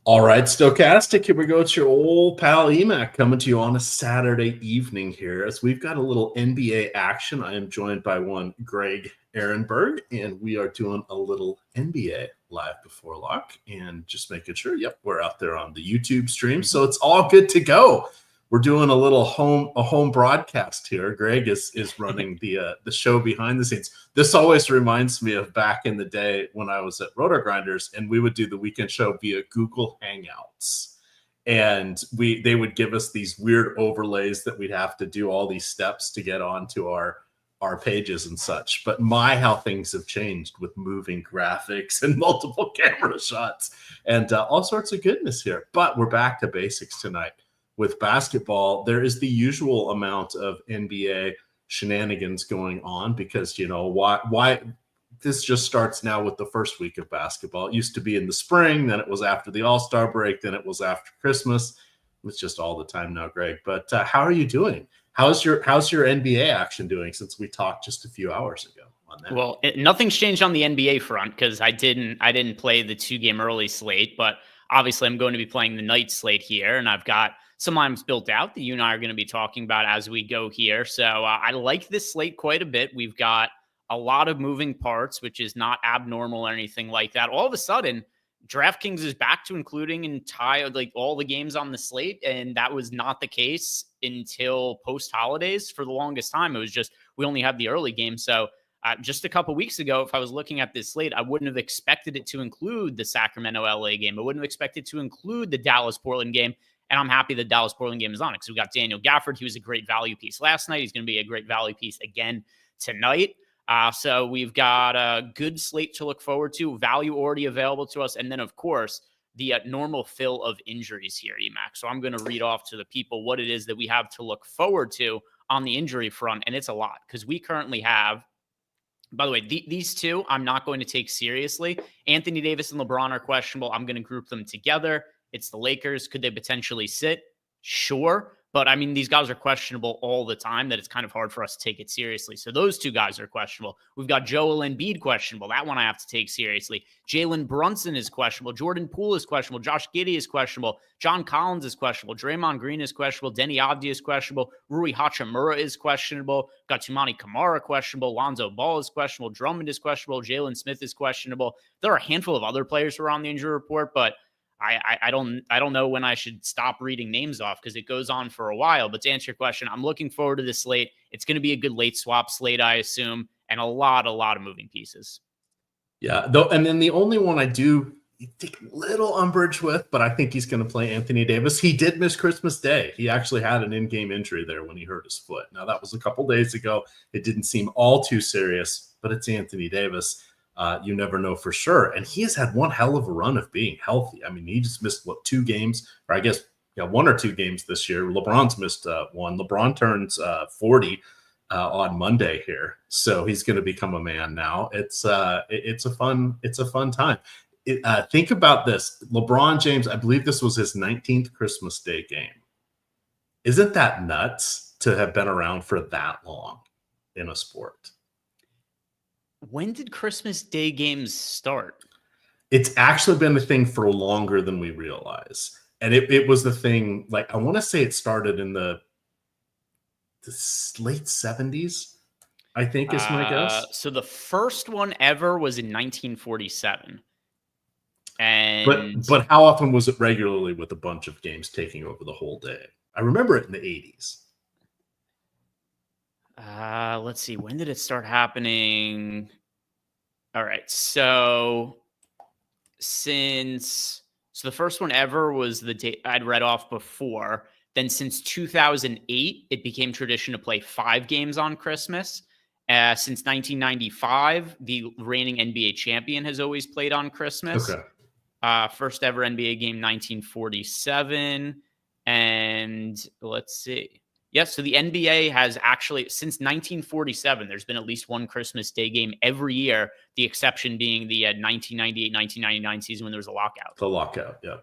All right, Stokastic, here we go. It's your old pal EMac coming to you on a Saturday evening here as we've got a little NBA action. I am joined by one Greg Ehrenberg, and we are doing a little NBA live before lock and just making sure, we're out there on the YouTube stream. So it's all good to go. We're doing a little home broadcast here. Greg is running the show behind the scenes. This always reminds me of back in the day when I was at Roto Grinders, and we would do the weekend show via Google Hangouts, and they would give us these weird overlays that we'd have to do all these steps to get onto our pages and such. But how things have changed with moving graphics and multiple camera shots and all sorts of goodness here. But we're back to basics tonight. With basketball, there is the usual amount of NBA shenanigans going on because, why this just starts now with the first week of basketball. It used to be in the spring, then it was after the All-Star break, then it was after Christmas. It's just all the time now, Greg. But how are you doing? How's your NBA action doing since we talked just a few hours ago on that? Well, nothing's changed on the NBA front because I didn't play the 2-game early slate, but obviously I'm going to be playing the night slate here, and I've got some lines built out that you and I are going to be talking about as we go here. So I like this slate quite a bit. We've got a lot of moving parts, which is not abnormal or anything like that. All of a sudden, DraftKings is back to including all the games on the slate, and that was not the case until post-holidays. For the longest time, it was just we only had the early game. So just a couple weeks ago, if I was looking at this slate, I wouldn't have expected it to include the Sacramento-LA game. I wouldn't have expected to include the Dallas-Portland game. And I'm happy the Dallas-Portland game is on it because we got Daniel Gafford. He was a great value piece last night. He's going to be a great value piece again tonight. So we've got a good slate to look forward to, value already available to us. And then, of course, the normal fill of injuries here, EMac. So I'm going to read off to the people what it is that we have to look forward to on the injury front. And it's a lot because we currently have, by the way, these two I'm not going to take seriously. Anthony Davis and LeBron are questionable. I'm going to group them together. It's the Lakers. Could they potentially sit? Sure. But I mean, these guys are questionable all the time that it's kind of hard for us to take it seriously. So those two guys are questionable. We've got Joel Embiid questionable. That one I have to take seriously. Jalen Brunson is questionable. Jordan Poole is questionable. Josh Giddey is questionable. John Collins is questionable. Draymond Green is questionable. Denny Avdia is questionable. Rui Hachimura is questionable. Got Tumani Kamara questionable. Lonzo Ball is questionable. Drummond is questionable. Jalen Smith is questionable. There are a handful of other players who are on the injury report, but I don't know when I should stop reading names off because it goes on for a while. But to answer your question, I'm looking forward to this slate. It's going to be a good late swap slate, I assume, and a lot of moving pieces. Yeah, though, and then the only one I do take little umbrage with, but I think he's going to play Anthony Davis. He did miss Christmas Day. He actually had an in-game injury there when he hurt his foot. Now, that was a couple days ago. It didn't seem all too serious, but it's Anthony Davis. You never know for sure. And he has had one hell of a run of being healthy. I mean, he just missed, 2 games? Or I guess 1 or 2 games this year. LeBron's missed one. LeBron turns 40 on Monday here. So he's going to become a man now. It's a fun time. Think about this. LeBron James, I believe this was his 19th Christmas Day game. Isn't that nuts to have been around for that long in a sport? When did Christmas Day games start? It's actually been a thing for longer than we realize. And it was the thing, I want to say it started in the late 70s, I think is my guess. So the first one ever was in 1947. And But how often was it regularly with a bunch of games taking over the whole day? I remember it in the 80s. Let's see. When did it start happening? All right. So the first one ever was the date I'd read off before. Then since 2008, it became tradition to play 5 games on Christmas. Since 1995, the reigning NBA champion has always played on Christmas. Okay. First ever NBA game, 1947. And let's see. Yes, so the NBA has actually, since 1947, there's been at least one Christmas Day game every year, the exception being the 1998-1999 season when there was a lockout. The lockout, yeah.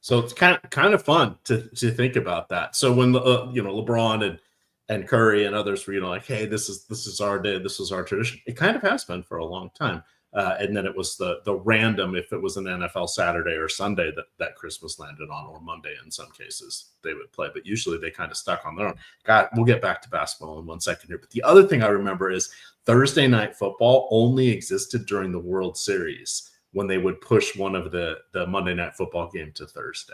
So it's kind of fun to think about that. So when LeBron and Curry and others were hey, this is our day, this is our tradition. It kind of has been for a long time. And then it was the random, if it was an NFL Saturday or Sunday that Christmas landed on, or Monday in some cases they would play. But usually they kind of stuck on their own. We'll get back to basketball in 1 second here. But the other thing I remember is Thursday night football only existed during the World Series, when they would push one of the Monday night football game to Thursday.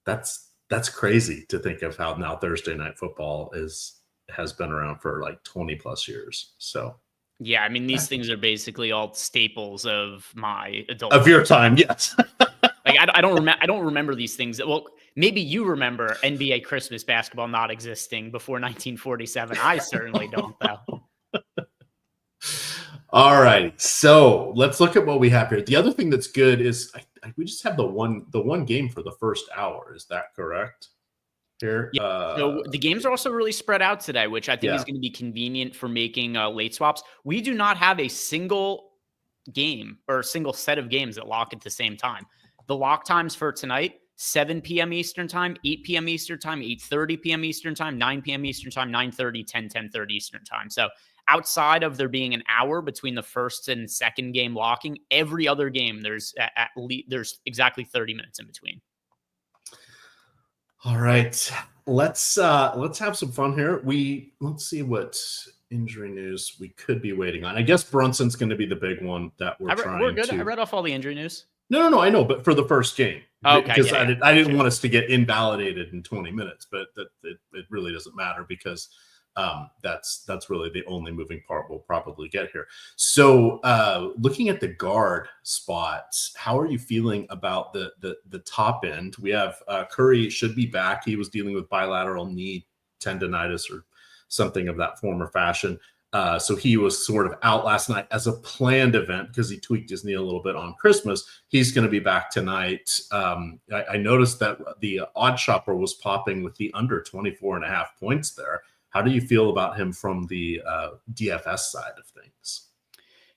That's crazy to think of how now Thursday night football has been around for like 20 plus years. So yeah, I mean, these things are basically all staples of my adult of your time. Yes. Like I don't remember these things. Well, maybe you remember NBA Christmas basketball not existing before 1947. I certainly don't, though. All right, so let's look at what we have here. The other thing that's good is we just have the one game for the first hour. Is that correct? Here, yeah. So the games are also really spread out today, which I think is going to be convenient for making late swaps. We do not have a single game or a single set of games that lock at the same time. The lock times for tonight: 7 p.m. Eastern time, 8 p.m. Eastern time, 8:30 p.m. Eastern time, 9 p.m. Eastern time, 9:30, 10:30 Eastern time. So outside of there being an hour between the first and second game locking, every other game there's there's exactly 30 minutes in between. All right, let's have some fun here. Let's see what injury news we could be waiting on. I guess Brunson's going to be the big one that we're good. I read off all the injury news. No, I know, but for the first game. Okay, because I didn't want us to get invalidated in 20 minutes, but it really doesn't matter, because that's really the only moving part we'll probably get here. So looking at the guard spots, how are you feeling about the top end? We have Curry should be back. He was dealing with bilateral knee tendonitis or something of that form or fashion. So he was sort of out last night as a planned event because he tweaked his knee a little bit on Christmas. He's going to be back tonight. I noticed that the OddsShopper was popping with the under 24.5 points there. How do you feel about him from the DFS side of things?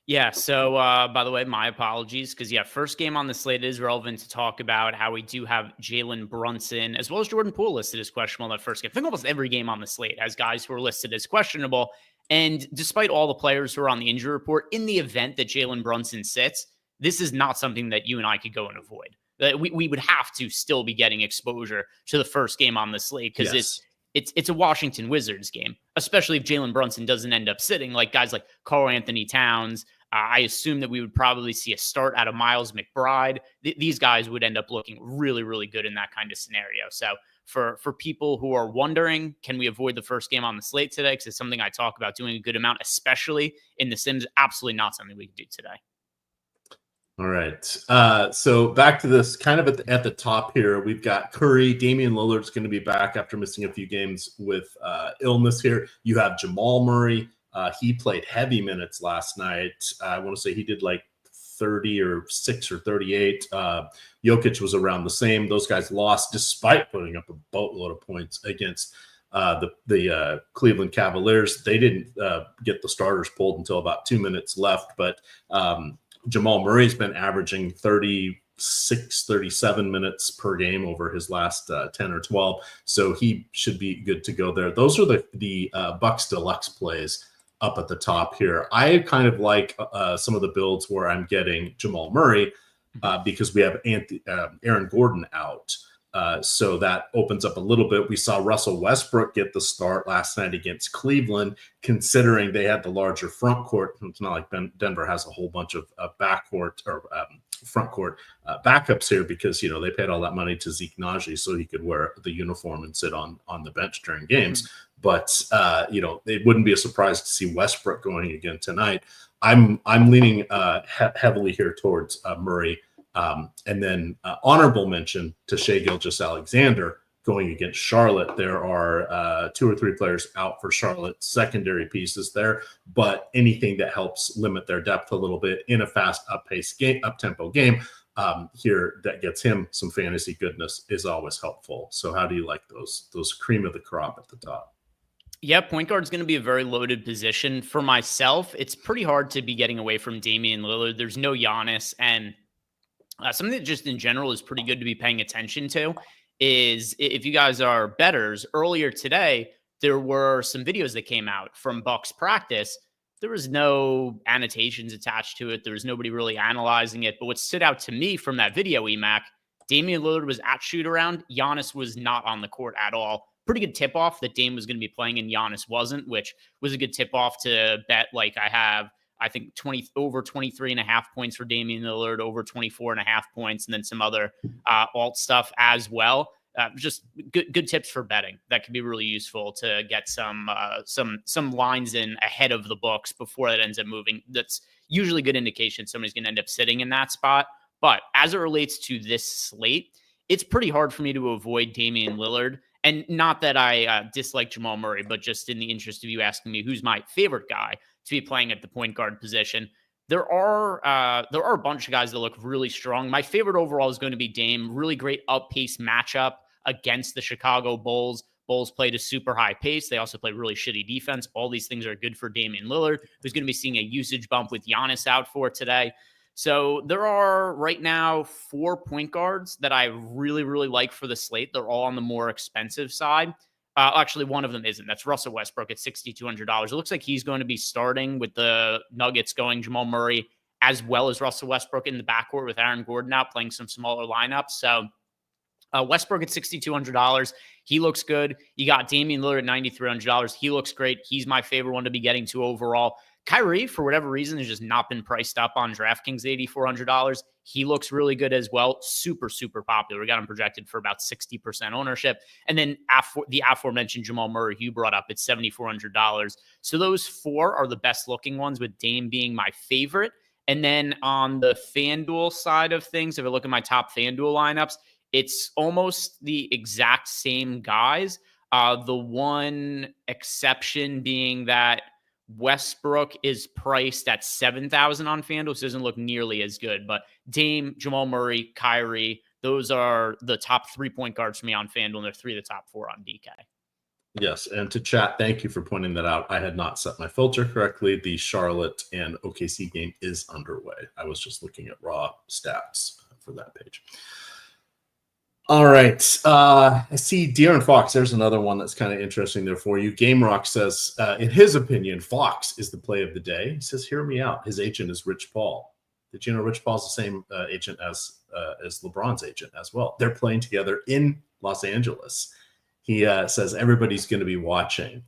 Yeah, so by the way, my apologies, because first game on the slate is relevant to talk about how we do have Jalen Brunson as well as Jordan Poole listed as questionable in that first game. I think almost every game on the slate has guys who are listed as questionable. And despite all the players who are on the injury report, in the event that Jalen Brunson sits, this is not something that you and I could go and avoid. We would have to still be getting exposure to the first game on the slate, because it's a Washington Wizards game, especially if Jalen Brunson doesn't end up sitting, like guys like Karl Anthony Towns. I assume that we would probably see a start out of Miles McBride. These guys would end up looking really, really good in that kind of scenario. So for people who are wondering, can we avoid the first game on the slate today? Because it's something I talk about doing a good amount, especially in the Sims. Absolutely not something we can do today. All right. So back to this kind of at the top here, we've got Curry. Damian Lillard's going to be back after missing a few games with illness here. You have Jamal Murray. He played heavy minutes last night. I want to say he did like 36 or 38. Jokic was around the same. Those guys lost despite putting up a boatload of points against the Cleveland Cavaliers. They didn't get the starters pulled until about 2 minutes left, but Jamal Murray's been averaging 36, 37 minutes per game over his last 10 or 12. So he should be good to go there. Those are the Bucks Deluxe plays up at the top here. I kind of like some of the builds where I'm getting Jamal Murray because we have Aaron Gordon out. So that opens up a little bit. We saw Russell Westbrook get the start last night against Cleveland, considering they had the larger front court. It's not like Denver has a whole bunch of backcourt or front court backups here, because, you know, they paid all that money to Zeke Naji so he could wear the uniform and sit on the bench during games. Mm-hmm. But, you know, it wouldn't be a surprise to see Westbrook going again tonight. I'm leaning heavily here towards Murray. And then honorable mention to Shai Gilgeous-Alexander going against Charlotte. There are 2 or 3 players out for Charlotte, secondary pieces there, but anything that helps limit their depth a little bit in a fast, up-tempo game here that gets him some fantasy goodness is always helpful. So how do you like those cream of the crop at the top? Yeah, point guard is going to be a very loaded position. For myself, it's pretty hard to be getting away from Damian Lillard. There's no Giannis, and something that just in general is pretty good to be paying attention to is, if you guys are bettors, earlier today, there were some videos that came out from Bucks practice There was no annotations attached to it. There was nobody really analyzing it. But what stood out to me from that video, EMac, Damian Lillard was at shoot around. Giannis was not on the court at all. Pretty good tip off that Dame was going to be playing and Giannis wasn't, which was a good tip off to bet. Like I think over 23.5 points for Damian Lillard, over 24.5 points, and then some other alt stuff as well. Just good tips for betting that could be really useful to get some lines in ahead of the books before it ends up moving. That's usually a good indication somebody's going to end up sitting in that spot. But as it relates to this slate, it's pretty hard for me to avoid Damian Lillard. And not that I dislike Jamal Murray, but just in the interest of you asking me who's my favorite guy to be playing at the point guard position, there are a bunch of guys that look really strong. My favorite overall is going to be Dame. Really great up-pace matchup against the Chicago Bulls. Bulls played a super high pace. They also play really shitty defense. All these things are good for Damian Lillard, who's going to be seeing a usage bump with Giannis out for today. So there are right now 4 point guards that I really, really like for the slate. They're all on the more expensive side. Actually, one of them isn't. That's Russell Westbrook at $6,200. It looks like he's going to be starting with the Nuggets going Jamal Murray as well as Russell Westbrook in the backcourt with Aaron Gordon out playing some smaller lineups. So Westbrook at $6,200. He looks good. You got Damian Lillard at $9,300. He looks great. He's my favorite one to be getting to overall. Kyrie, for whatever reason, has just not been priced up on DraftKings $8,400. He looks really good as well. Super, super popular. We got him projected for about 60% ownership. And then the aforementioned Jamal Murray, you brought up at $7,400. So those 4 are the best looking ones, with Dame being my favorite. And then on the FanDuel side of things, if I look at my top FanDuel lineups, it's almost the exact same guys. The one exception being that Westbrook is priced at $7,000 on FanDuel, so it doesn't look nearly as good. But Dame, Jamal Murray, Kyrie, those are the top 3 point guards for me on FanDuel, and they're 3 of the top 4 on DK. Yes, and to chat, thank you for pointing that out. I had not set my filter correctly. The Charlotte and OKC game is underway. I was just looking at raw stats for that page. All right. I see De'Aaron Fox. There's another one that's kind of interesting there for you. Game Rock says, in his opinion, Fox is the play of the day. He says, hear me out. His agent is Rich Paul. Did you know Rich Paul's the same agent as LeBron's agent as well? They're playing together in Los Angeles. He says everybody's going to be watching.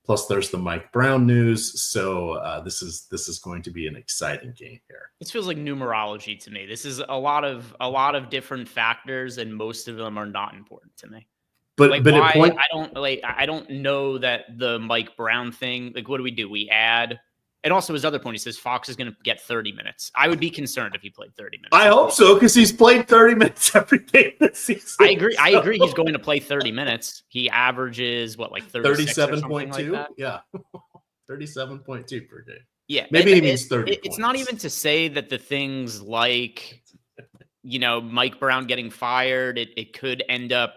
Plus, there's the Mike Brown news. So this is going to be an exciting game here. This feels like numerology to me. This is a lot of different factors, and most of them are not important to me. But I don't know that the Mike Brown thing. Like, what do? We add. And also his other point, he says Fox is going to get 30 minutes. I would be concerned if he played 30 minutes. I hope so, because he's played 30 minutes every game this season. I agree. So. I agree. He's going to play 30 minutes. He averages what, like 37.2? Like yeah, 37.2 per game. Yeah, maybe he means 30. It's not even to say that the things like, Mike Brown getting fired, it could end up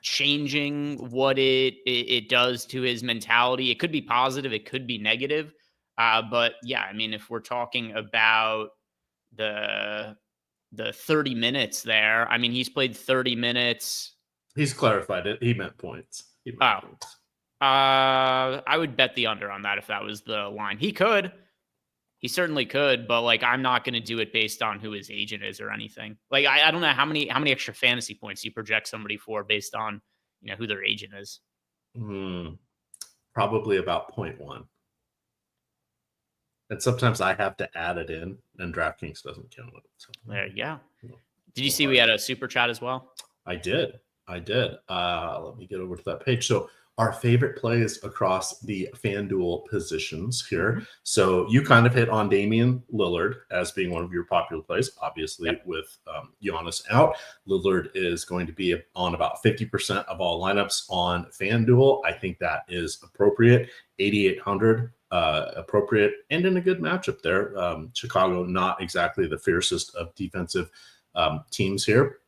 changing what it does to his mentality. It could be positive. It could be negative. But yeah, I mean, if we're talking about the 30 minutes there, I mean, he's played 30 minutes. He's clarified it. He meant points. Points. I would bet the under on that if that was the line. He certainly could, but like, I'm not going to do it based on who his agent is or anything. Like, I don't know how many extra fantasy points you project somebody for based on, who their agent is. Probably about 0.1. And sometimes I have to add it in, and DraftKings doesn't count it. So, yeah. Did you see we had a super chat as well? I did. Let me get over to that page. So our favorite plays across the FanDuel positions here. Mm-hmm. So you kind of hit on Damian Lillard as being one of your popular plays, obviously, with Giannis out. Lillard is going to be on about 50% of all lineups on FanDuel. I think that is appropriate. 8,800. Appropriate and in a good matchup there. Chicago, not exactly the fiercest of defensive teams here.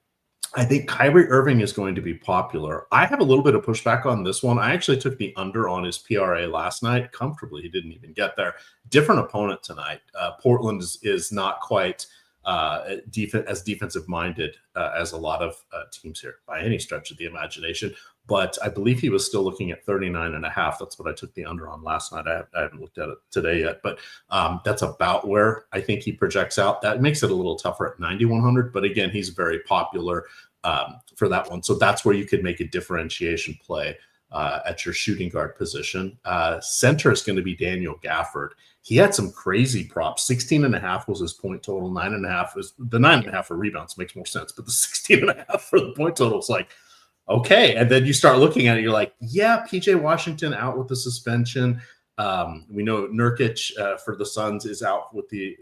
I think Kyrie Irving is going to be popular. I have a little bit of pushback on this one. I actually took the under on his PRA last night comfortably. He didn't even get there. Different opponent tonight. Portland is not quite as defensive minded as a lot of teams here by any stretch of the imagination. but I believe he was still looking at 39.5. That's what I took the under on last night. I haven't looked at it today yet, but that's about where I think he projects out. That makes it a little tougher at 9,100, but again, he's very popular for that one. So that's where you could make a differentiation play at your shooting guard position. Center is going to be Daniel Gafford. He had some crazy props. 16.5 was his point total. 9.5 is the 9.5 for rebounds makes more sense, but the 16.5 for the point total is like, okay. And then you start looking at it, you're like, yeah, PJ Washington out with the suspension. We know Nurkic for the Suns is out with the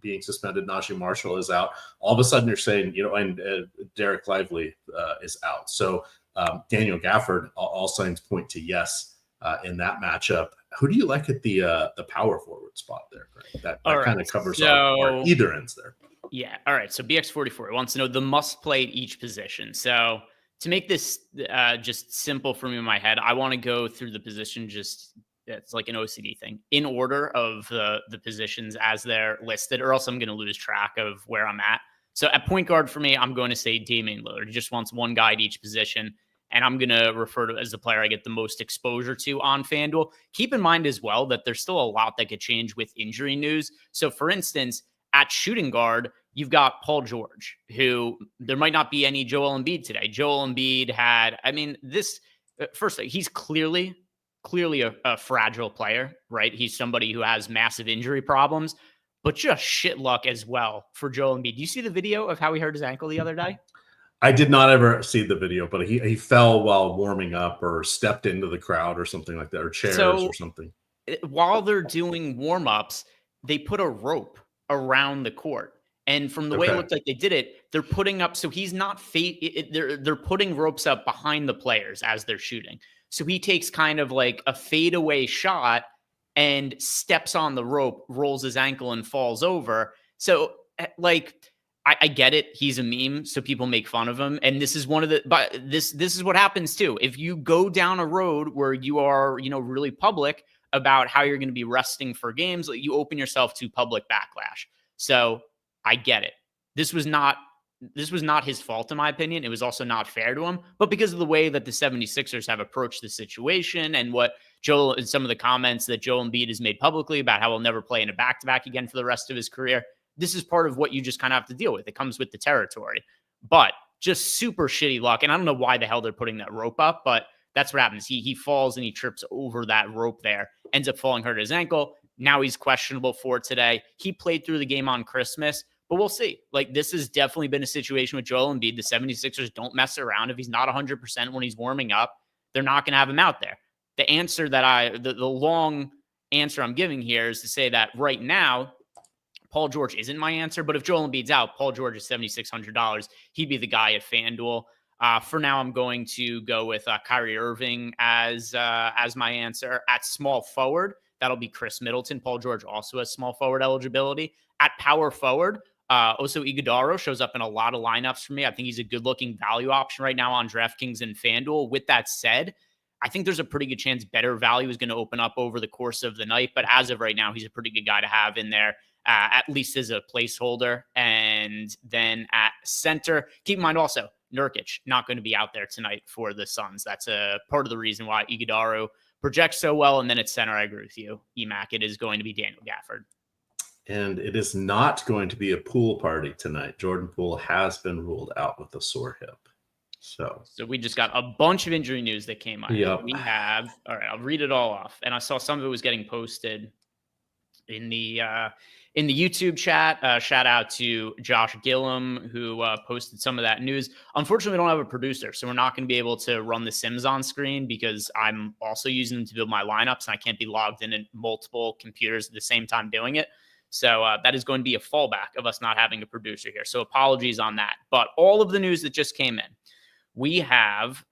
being suspended. Najee Marshall is out. All of a sudden you're saying, and Derek Lively is out. So Daniel Gafford, all signs point to yes in that matchup. Who do you like at the power forward spot there, Greg? That kind of covers our either ends there. Yeah. All right. So BX44 wants to know the must play at each position. So to make this just simple for me in my head, I want to go through the position it's like an OCD thing in order of the positions as they're listed, or else I'm going to lose track of where I'm at. So at point guard for me, I'm going to say Damian Lillard. He just wants one guy at each position, and I'm going to refer to as the player I get the most exposure to on FanDuel. Keep in mind as well that there's still a lot that could change with injury news. So for instance, at shooting guard, you've got Paul George, who there might not be any Joel Embiid today. Joel Embiid had, he's clearly a fragile player, right? He's somebody who has massive injury problems, but just shit luck as well for Joel Embiid. Do you see the video of how he hurt his ankle the other day? I did not ever see the video, but he fell while warming up or stepped into the crowd or something like that, or chairs or something. While they're doing warm-ups, they put a rope around the court. And from the way it looked like they did it, they're putting up, so he's not they're putting ropes up behind the players as they're shooting. So he takes kind of like a fadeaway shot and steps on the rope, rolls his ankle and falls over. So like, I get it. He's a meme, so people make fun of him. And this is but this is what happens too. If you go down a road where you are, really public about how you're going to be resting for games, you open yourself to public backlash. So I get it. This was not his fault, in my opinion. It was also not fair to him. But because of the way that the 76ers have approached the situation and some of the comments that Joel Embiid has made publicly about how he'll never play in a back-to-back again for the rest of his career, this is part of what you just kind of have to deal with. It comes with the territory. But just super shitty luck. And I don't know why the hell they're putting that rope up, but that's what happens. He falls and he trips over that rope there, ends up falling, hurt his ankle. Now he's questionable for today. He played through the game on Christmas. But we'll see. Like, this has definitely been a situation with Joel Embiid. The 76ers don't mess around. If he's not 100% when he's warming up, they're not going to have him out there. The answer the long answer I'm giving here is to say that right now, Paul George isn't my answer. But if Joel Embiid's out, Paul George is $7,600. He'd be the guy at FanDuel. For now, I'm going to go with Kyrie Irving as my answer. At small forward, that'll be Chris Middleton. Paul George also has small forward eligibility. At power forward, Oso Iguodala shows up in a lot of lineups for me. I think he's a good-looking value option right now on DraftKings and FanDuel. With that said, I think there's a pretty good chance better value is going to open up over the course of the night. But as of right now, he's a pretty good guy to have in there, at least as a placeholder. And then at center, keep in mind also, Nurkic not going to be out there tonight for the Suns. That's a part of the reason why Iguodala projects so well. And then at center, I agree with you, EMac. It is going to be Daniel Gafford. And it is not going to be a pool party tonight. Jordan Poole has been ruled out with a sore hip. So we just got a bunch of injury news that came out. Yep. We have, all right, I'll read it all off. And I saw some of it was getting posted in the YouTube chat. Shout out to Josh Gillum, who posted some of that news. Unfortunately, we don't have a producer, so we're not going to be able to run the Sims on screen because I'm also using them to build my lineups, and I can't be logged in multiple computers at the same time doing it. So that is going to be a fallback of us not having a producer here. So apologies on that. But all of the news that just came in, we have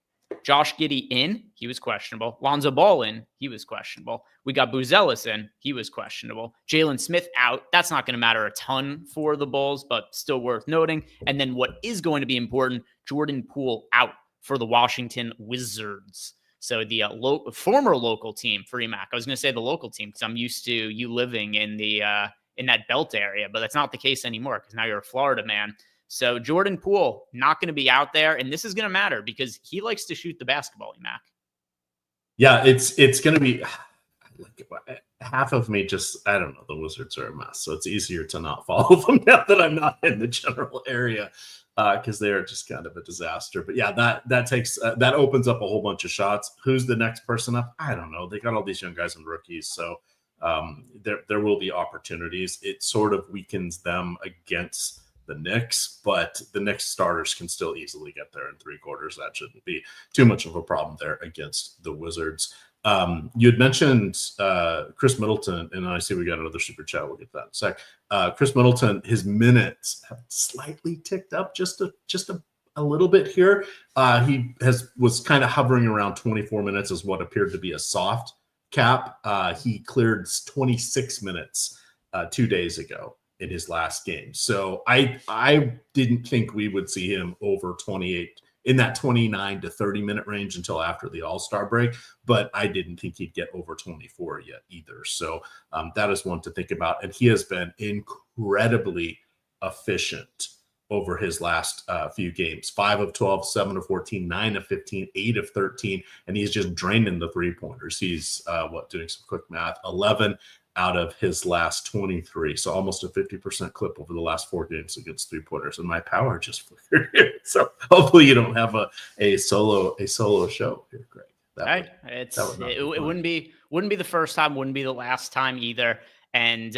Josh Giddey in. He was questionable. Lonzo Ball in. He was questionable. We got Buzelis in. He was questionable. Jalen Smith out. That's not going to matter a ton for the Bulls, but still worth noting. And then what is going to be important, Jordan Poole out for the Washington Wizards. So the former local team for EMac. I was going to say the local team because I'm used to you living in the in that belt area, but that's not the case anymore because now you're a Florida man. So Jordan Poole, not going to be out there. And this is going to matter because he likes to shoot the basketball, EMac. Yeah, it's going to be half of me just, I don't know, the Wizards are a mess. So it's easier to not follow them now that I'm not in the general area because they're just kind of a disaster. But yeah, that takes that opens up a whole bunch of shots. Who's the next person up? I don't know. They got all these young guys and rookies. So there will be opportunities. It sort of weakens them against the Knicks, but the Knicks starters can still easily get there in 3 quarters. That shouldn't be too much of a problem there against the Wizards. You had mentioned Chris Middleton, and I see we got another super chat. We'll get that in a sec. Chris Middleton, his minutes have slightly ticked up just a little bit here. He was kind of hovering around 24 minutes as what appeared to be a soft cap. He cleared 26 minutes 2 days ago in his last game. So I didn't think we would see him over 28 in that 29 to 30 minute range until after the All-Star break, but I didn't think he'd get over 24 yet either. So that is one to think about. And he has been incredibly efficient over his last few games. 5 of 12, 7 of 14, 9 of 15, 8 of 13, and he's just draining the 3-pointers. He's doing some quick math, 11 out of his last 23. So almost a 50% clip over the last 4 games against 3-pointers. And my power just flickered here. So hopefully you don't have a solo show here, Greg. It wouldn't be the first time, wouldn't be the last time either. And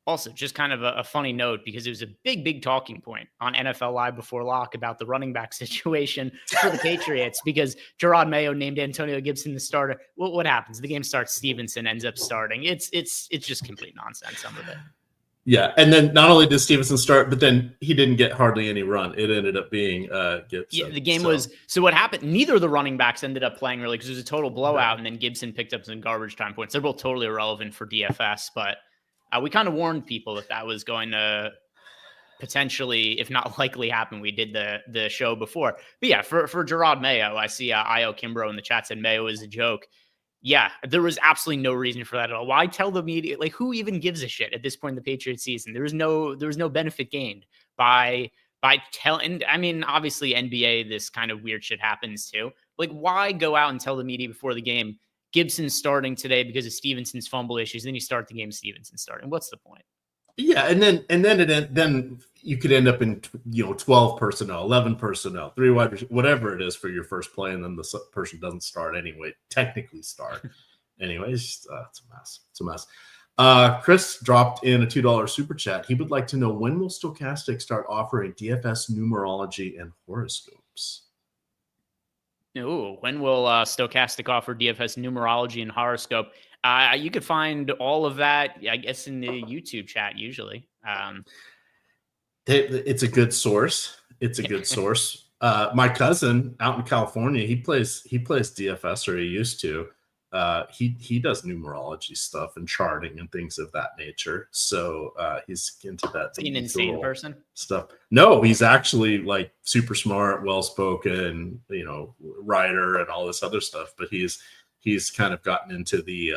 also just kind of a funny note, because it was a big talking point on NFL Live before lock about the running back situation for the Patriots, because Gerard Mayo named Antonio Gibson the starter. What happens? The game starts, Stevenson ends up starting. It's just complete nonsense, some of it. Yeah, and then not only did Stevenson start, but then he didn't get hardly any run. It ended up being Gibson. Yeah, the game was – so what happened, neither of the running backs ended up playing really because it was a total blowout, and then Gibson picked up some garbage time points. They're both totally irrelevant for DFS, but we kind of warned people that was going to potentially, if not likely, happen. We did the show before. But yeah, for Gerard Mayo, I see Io Kimbrough in the chat said Mayo is a joke. Yeah, there was absolutely no reason for that at all. Why tell the media? Like, who even gives a shit at this point in the Patriots season? There was no benefit gained by telling. I mean, obviously NBA, this kind of weird shit happens too. Like, why go out and tell the media before the game Gibson's starting today because of Stevenson's fumble issues? Then you start the game, Stevenson starting. What's the point? Yeah, and then you could end up in 12 personnel, 11 personnel, 3 wide receivers, whatever it is for your first play, and then the person doesn't start anyway. Technically start, anyways. It's a mess. It's a mess. Chris dropped in a $2 super chat. He would like to know, when will Stokastic start offering DFS numerology and horoscopes? Ooh, when will Stokastic offer DFS numerology and horoscope? You could find all of that, I guess, in the YouTube chat usually. It's a good source. It's a good source. My cousin out in California, he plays DFS, or he used to. He does numerology stuff and charting and things of that nature. So he's into that. Is he an insane person? Stuff. No, he's actually like super smart, well-spoken, writer and all this other stuff. But he's kind of gotten into the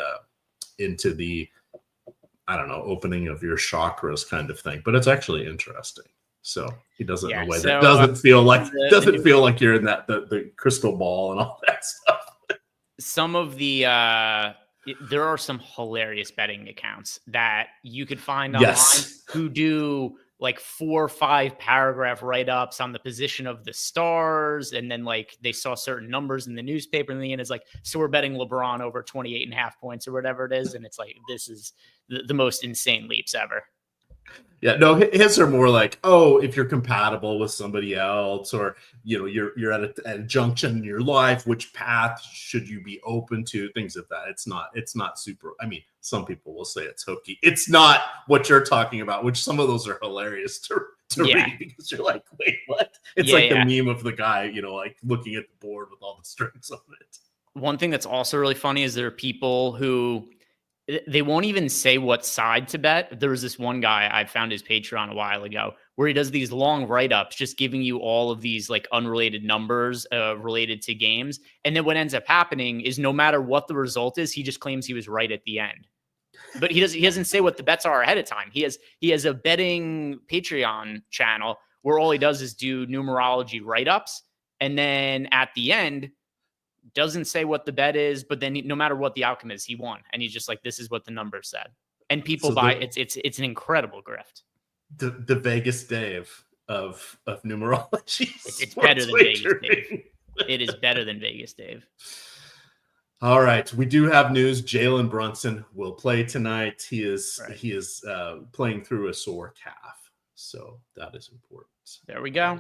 I don't know, opening of your chakras kind of thing. But it's actually interesting. So he does it in a way that doesn't feel like you're in that the crystal ball and all that stuff. Some of the there are some hilarious betting accounts that you could find online who do like 4 or 5 paragraph write-ups on the position of the stars, and then like they saw certain numbers in the newspaper, and then it's like, so we're betting LeBron over 28.5 points or whatever it is, and it's like, this is the most insane leaps ever. Yeah, no, his are more like, oh, if you're compatible with somebody else, or you're at a junction in your life, which path should you be open to? Things of that. It's not super. I mean, some people will say it's hokey. It's not what you're talking about, which some of those are hilarious to read, because you're like, wait, what? It's the meme of the guy, like looking at the board with all the strings on it. One thing that's also really funny is there are people who, they won't even say what side to bet. There was this one guy, I found his Patreon a while ago, where he does these long write-ups just giving you all of these like unrelated numbers related to games. And then what ends up happening is, no matter what the result is, he just claims he was right at the end. But he doesn't say what the bets are ahead of time. He has a betting Patreon channel where all he does is do numerology write-ups. And then at the end, doesn't say what the bet is, but then no matter what the outcome is, he won. And he's just like, this is what the number said. And people buy it. It's an incredible grift. The Vegas Dave of numerology. It's better than Vegas Dave. It is better than Vegas Dave. All right, we do have news. Jalen Brunson will play tonight. He is playing through a sore calf, so that is important. There we go.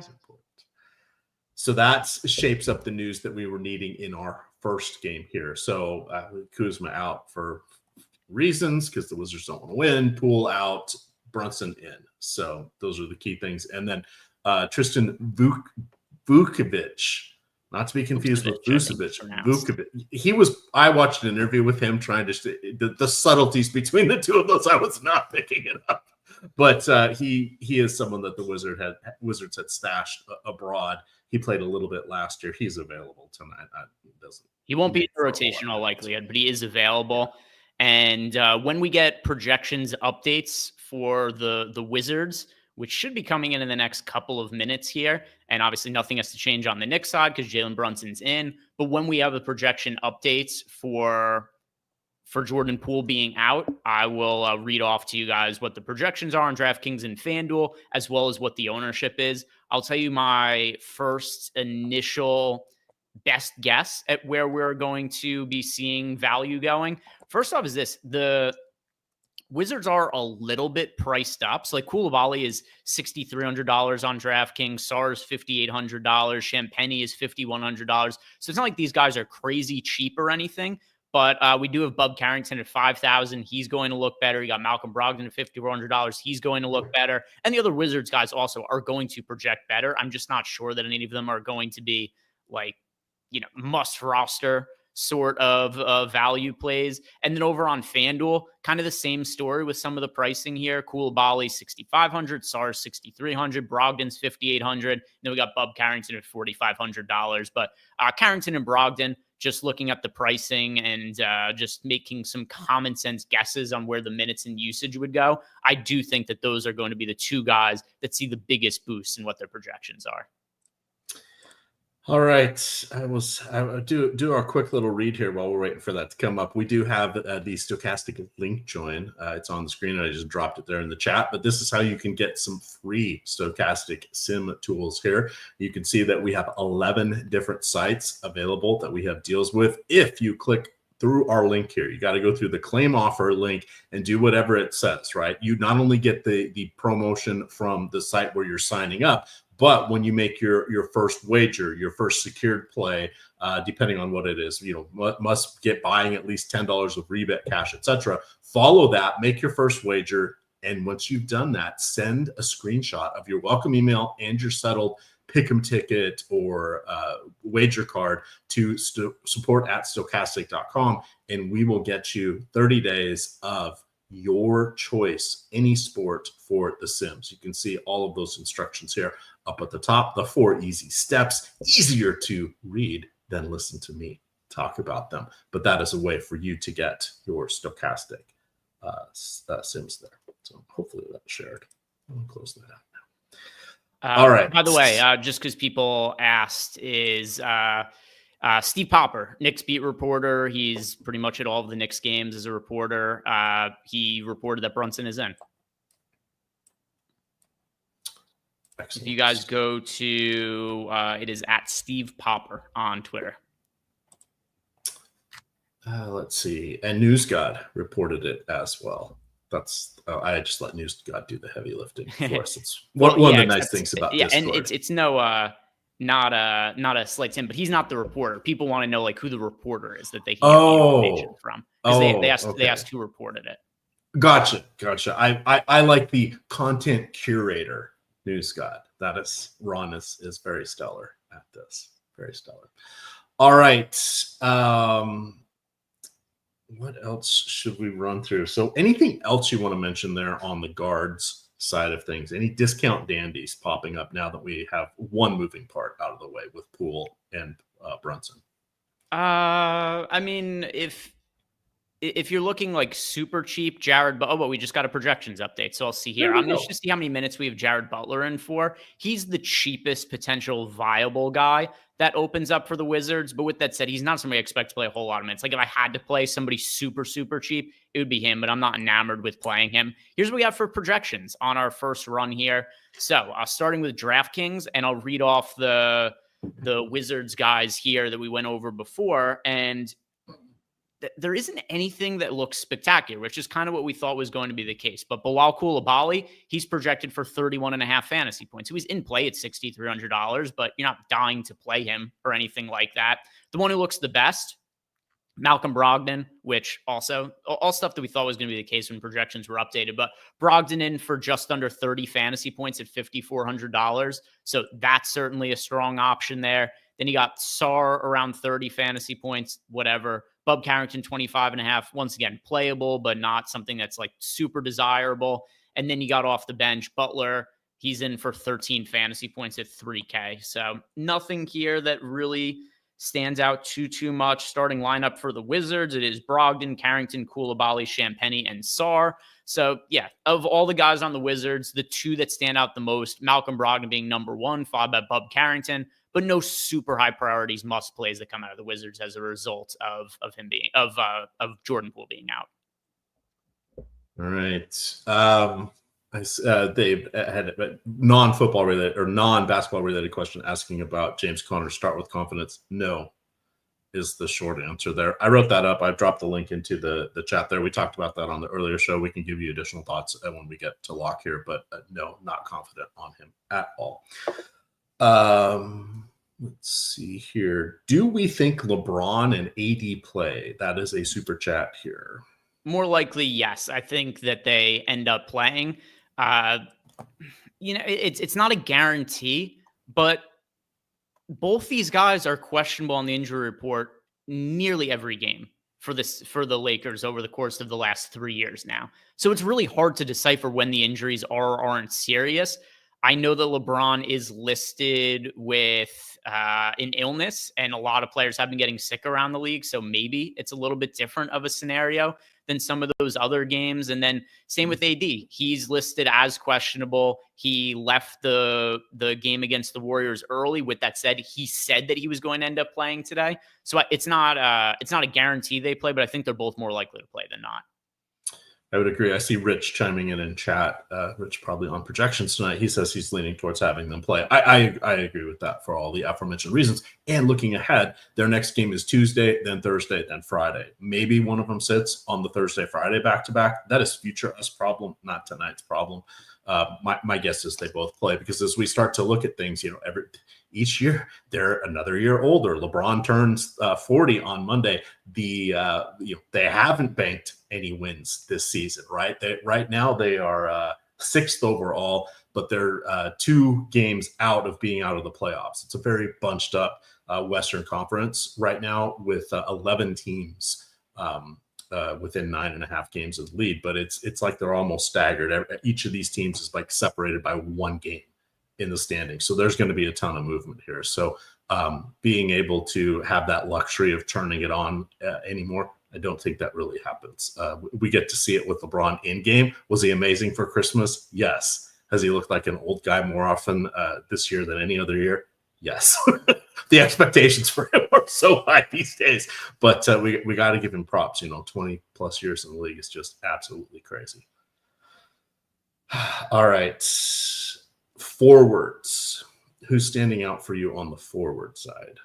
So that shapes up the news that we were needing in our first game here. So Kuzma out for reasons because the Wizards don't want to win. Poole out, Brunson in. So those are the key things. And then Tristan Vukovic. Not to be confused with Vucevic. Vukovic. I watched an interview with him trying to the subtleties between the two of those. I was not picking it up, but he is someone that the Wizards had stashed abroad. He played a little bit last year. He's available tonight. He won't be in the rotational likelihood, but he is available. And when we get projections updates for the Wizards, which should be coming in the next couple of minutes here. And obviously nothing has to change on the Knicks side because Jalen Brunson's in. But when we have the projection updates for Jordan Poole being out, I will read off to you guys what the projections are on DraftKings and FanDuel, as well as what the ownership is. I'll tell you my first initial best guess at where we're going to be seeing value going. First off is this. The Wizards are a little bit priced up. So like Koulibaly is $6,300 on DraftKings. Sarr is $5,800. Champagny is $5,100. So it's not like these guys are crazy cheap or anything. But we do have Bub Carrington at $5,000. He's going to look better. You got Malcolm Brogdon at $5,400. He's going to look better. And the other Wizards guys also are going to project better. I'm just not sure that any of them are going to be like, must roster sort of value plays. And then over on FanDuel, kind of the same story with some of the pricing here. Koulibaly $6,500, Sarr $6,300, Brogdon's $5,800. Then we got Bub Carrington at $4,500. But Carrington and Brogdon, just looking at the pricing and just making some common sense guesses on where the minutes and usage would go, I do think that those are going to be the two guys that see the biggest boost in what their projections are. All right, I do our quick little read here while we're waiting for that to come up. We do have the Stokastic link join. It's on the screen. I just dropped it there in the chat. But this is how you can get some free Stokastic sim tools here. You can see that we have 11 different sites available that we have deals with. If you click through our link here, you got to go through the claim offer link and do whatever it says, right? You not only get the promotion from the site where you're signing up, but when you make your first wager, your first secured play, depending on what it is, must get buying at least $10 of rebate cash, etc. Follow that, make your first wager, and once you've done that, send a screenshot of your welcome email and your settled pick'em ticket or wager card to support@stokastic.com, and we will get you 30 days of your choice, any sport for the Sims. You can see all of those instructions here up at the top, the 4 easy steps, easier to read than listen to me talk about them. But that is a way for you to get your Stokastic Sims there. So hopefully that's shared. I'll close that out now. All right. By the way, just because people asked, is Steve Popper, Knicks beat reporter. He's pretty much at all of the Knicks games as a reporter. He reported that Brunson is in. Excellent. If you guys go to, it is at Steve Popper on Twitter. Let's see. And NewsGod reported it as well. That's I just let NewsGod do the heavy lifting for us. It's one of the nice things about this. And it's no not a slight to him, but he's not the reporter. People want to know like who the reporter is that they hear the information from. Because they asked who reported it. Gotcha. I like the content curator NewsGod. That is Ron is very stellar at this. Very stellar. All right. What else should we run through? So anything else you want to mention there on the guards side of things? Any discount dandies popping up now that we have one moving part out of the way with Poole and Brunson? I mean, if if you're looking like super cheap, Jared, but we just got a projections update. So I'll see here. I'm just to see how many minutes we have Jared Butler in for. He's the cheapest potential viable guy that opens up for the Wizards. But with that said, he's not somebody I expect to play a whole lot of minutes. Like if I had to play somebody super, super cheap, it would be him, but I'm not enamored with playing him. Here's what we have for projections on our first run here. So starting with DraftKings, and I'll read off the Wizards guys here that we went over before. And there isn't anything that looks spectacular, which is kind of what we thought was going to be the case. But Bilal Coulibaly, he's projected for 31.5 fantasy points. So he's in play at $6,300, but you're not dying to play him or anything like that. The one who looks the best, Malcolm Brogdon, which also all stuff that we thought was going to be the case when projections were updated, but Brogdon in for just under 30 fantasy points at $5,400. So that's certainly a strong option there. Then you got Sarr around 30 fantasy points, whatever. Bub Carrington, 25.5. Once again, playable, but not something that's like super desirable. And then you got off the bench, Butler. He's in for 13 fantasy points at $3K. So nothing here that really stands out too much. Starting lineup for the Wizards, it is Brogdon, Carrington, Coulibaly, Champagnie, and Sarr. So yeah, of all the guys on the Wizards, the two that stand out the most, Malcolm Brogdon being number one, followed by Bub Carrington, but no super high priorities must plays that come out of the Wizards as a result of him being of Jordan Poole being out. All right. Dave had a non-football related or non-basketball related question asking about James Conner. Start with confidence. No, is the short answer there. I wrote that up. I dropped the link into the chat there. We talked about that on the earlier show. We can give you additional thoughts when we get to lock here, but no, not confident on him at all. Let's see here. Do we think LeBron and AD play? That is a super chat here. More likely, yes. I think that they end up playing. It's not a guarantee, but both these guys are questionable on the injury report nearly every game for the Lakers over the course of the last 3 years now. So it's really hard to decipher when the injuries are or aren't serious. I know that LeBron is listed with an illness, and a lot of players have been getting sick around the league. So maybe it's a little bit different of a scenario than some of those other games. And then same with AD. He's listed as questionable. He left the game against the Warriors early. With that said, he said that he was going to end up playing today. So it's not a guarantee they play, but I think they're both more likely to play than not. I would agree. I see Rich chiming in chat. Rich probably on projections tonight. He says he's leaning towards having them play. I agree with that for all the aforementioned reasons. And looking ahead, their next game is Tuesday, then Thursday, then Friday. Maybe one of them sits on the Thursday, Friday back-to-back. That is future us problem, not tonight's problem. My guess is they both play because as we start to look at things, each year they're another year older. LeBron turns 40 on Monday. They haven't banked any wins this season, right? Right now they are sixth overall, but they're 2 games out of being out of the playoffs. It's a very bunched up Western Conference right now with 11 teams within 9.5 games of the lead, but it's like they're almost staggered. Each of these teams is like separated by 1 game in the standings. So there's going to be a ton of movement here. So being able to have that luxury of turning it on anymore, I don't think that really happens. We get to see it with LeBron in game. Was he amazing for Christmas? Yes. Has he looked like an old guy more often this year than any other year? Yes. The expectations for him are so high these days, but we got to give him props. 20 plus years in the league is just absolutely crazy. All right. Forwards. Who's standing out for you on the forward side?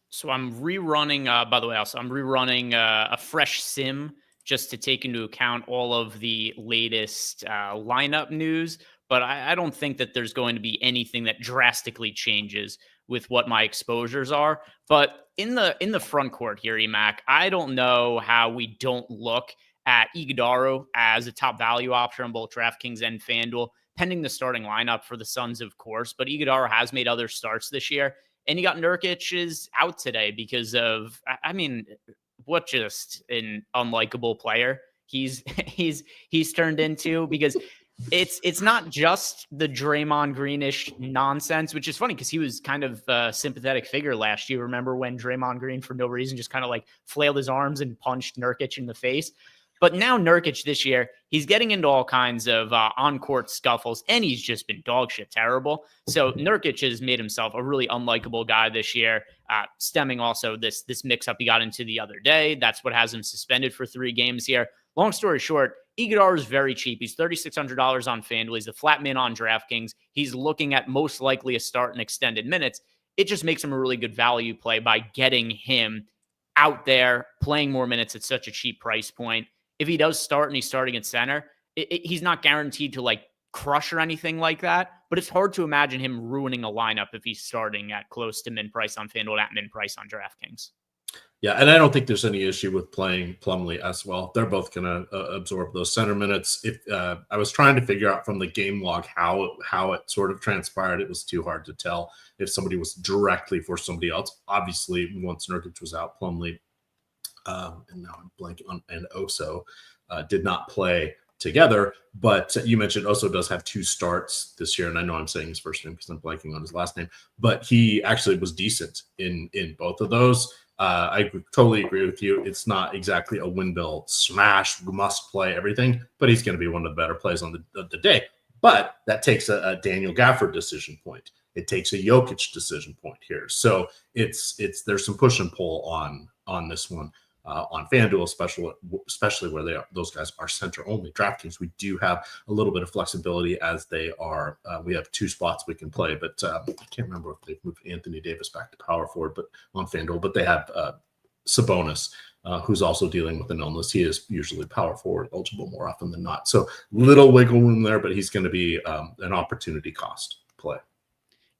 So I'm rerunning, by the way, also I'm rerunning a fresh sim just to take into account all of the latest lineup news. But I don't think that there's going to be anything that drastically changes with what my exposures are. But in the front court here, EMac, I don't know how we don't look at Iguodala as a top value option on both DraftKings and FanDuel, pending the starting lineup for the Suns, of course. But Iguodala has made other starts this year. And you got Nurkic is out today because of, what just an unlikable player he's turned into, because It's not just the Draymond Greenish nonsense, which is funny because he was kind of a sympathetic figure last year. Remember when Draymond Green, for no reason, just kind of like flailed his arms and punched Nurkic in the face? But now Nurkic this year, he's getting into all kinds of on-court scuffles, and he's just been dog shit terrible. So Nurkic has made himself a really unlikable guy this year, stemming also this mix-up he got into the other day. That's what has him suspended for 3 games here. Long story short, Iguodala is very cheap. He's $3,600 on FanDuel. He's a flat min on DraftKings. He's looking at most likely a start in extended minutes. It just makes him a really good value play by getting him out there, playing more minutes at such a cheap price point. If he does start and he's starting at center, he's not guaranteed to like crush or anything like that, but it's hard to imagine him ruining a lineup if he's starting at close to min price on FanDuel, at min price on DraftKings. Yeah, and I don't think there's any issue with playing Plumlee as well. They're both going to absorb those center minutes. If I was trying to figure out from the game log how it sort of transpired, it was too hard to tell if somebody was directly for somebody else. Obviously, once Nurkic was out, Plumlee, and now I'm blanking on, and Oso did not play together. But you mentioned Oso does have 2 starts this year, and I know I'm saying his first name because I'm blanking on his last name, but he actually was decent in both of those. I totally agree with you. It's not exactly a windmill smash, must play everything, but he's going to be one of the better plays on the day. But that takes a Daniel Gafford decision point. It takes a Jokic decision point here. So there's some push and pull on this one. On FanDuel, especially where those guys are center only. DraftKings, we do have a little bit of flexibility as they are. We have 2 spots we can play, but I can't remember if they've moved Anthony Davis back to power forward, but on FanDuel. But they have Sabonis, who's also dealing with an illness. He is usually power forward eligible more often than not. So little wiggle room there, but he's going to be an opportunity cost play.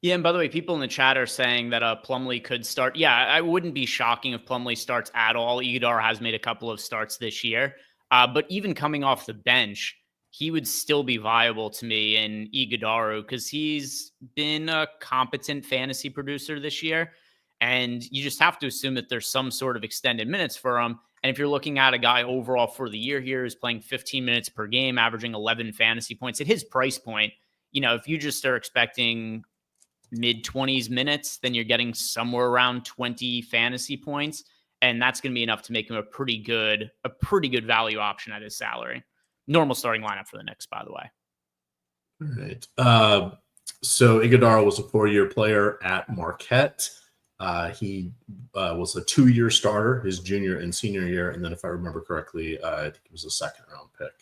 Yeah, and by the way, people in the chat are saying that Plumlee could start. Yeah, I wouldn't be shocking if Plumlee starts at all. Iguodala has made a couple of starts this year. But even coming off the bench, he would still be viable to me in Iguodala because he's been a competent fantasy producer this year. And you just have to assume that there's some sort of extended minutes for him. And if you're looking at a guy overall for the year here who's playing 15 minutes per game, averaging 11 fantasy points at his price point, if you just are expecting mid-20s minutes, then you're getting somewhere around 20 fantasy points, and that's going to be enough to make him a pretty good value option at his salary. Normal starting lineup for the Knicks, by the way. All right. So Iguodala was a 4-year player at Marquette. He was a 2-year starter his junior and senior year, and then if I remember correctly, I think it was a 2nd-round pick.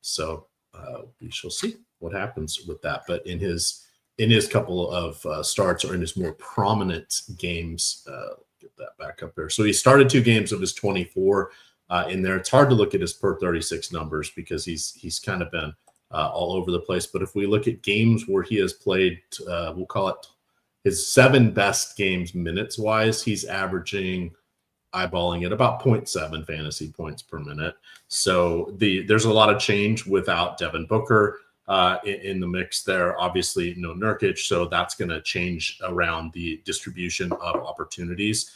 So we shall see what happens with that. But in his couple of starts, or in his more prominent games, get that back up there. So he started 2 games of his 24 in there. It's hard to look at his per 36 numbers because he's kind of been all over the place. But if we look at games where he has played, we'll call it his 7 best games minutes wise, he's averaging, eyeballing at about 0.7 fantasy points per minute. So there's a lot of change without Devin Booker in the mix there. Obviously, no Nurkic, so that's going to change around the distribution of opportunities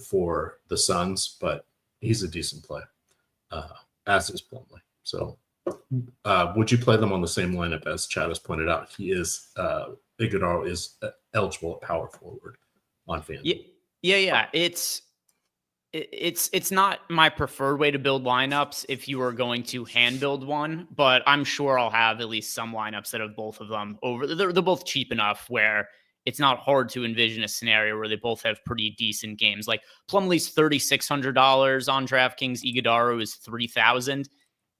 for the Suns, but he's a decent play, as is Plumlee. So would you play them on the same lineup as Chad has pointed out? He is, Iguodala is eligible at power forward on FanDuel. Yeah. It's not my preferred way to build lineups if you are going to hand build one, but I'm sure I'll have at least some lineups that have both of them over. They're both cheap enough where it's not hard to envision a scenario where they both have pretty decent games. Like Plumlee's $3,600 on DraftKings, Iguodala is $3,000.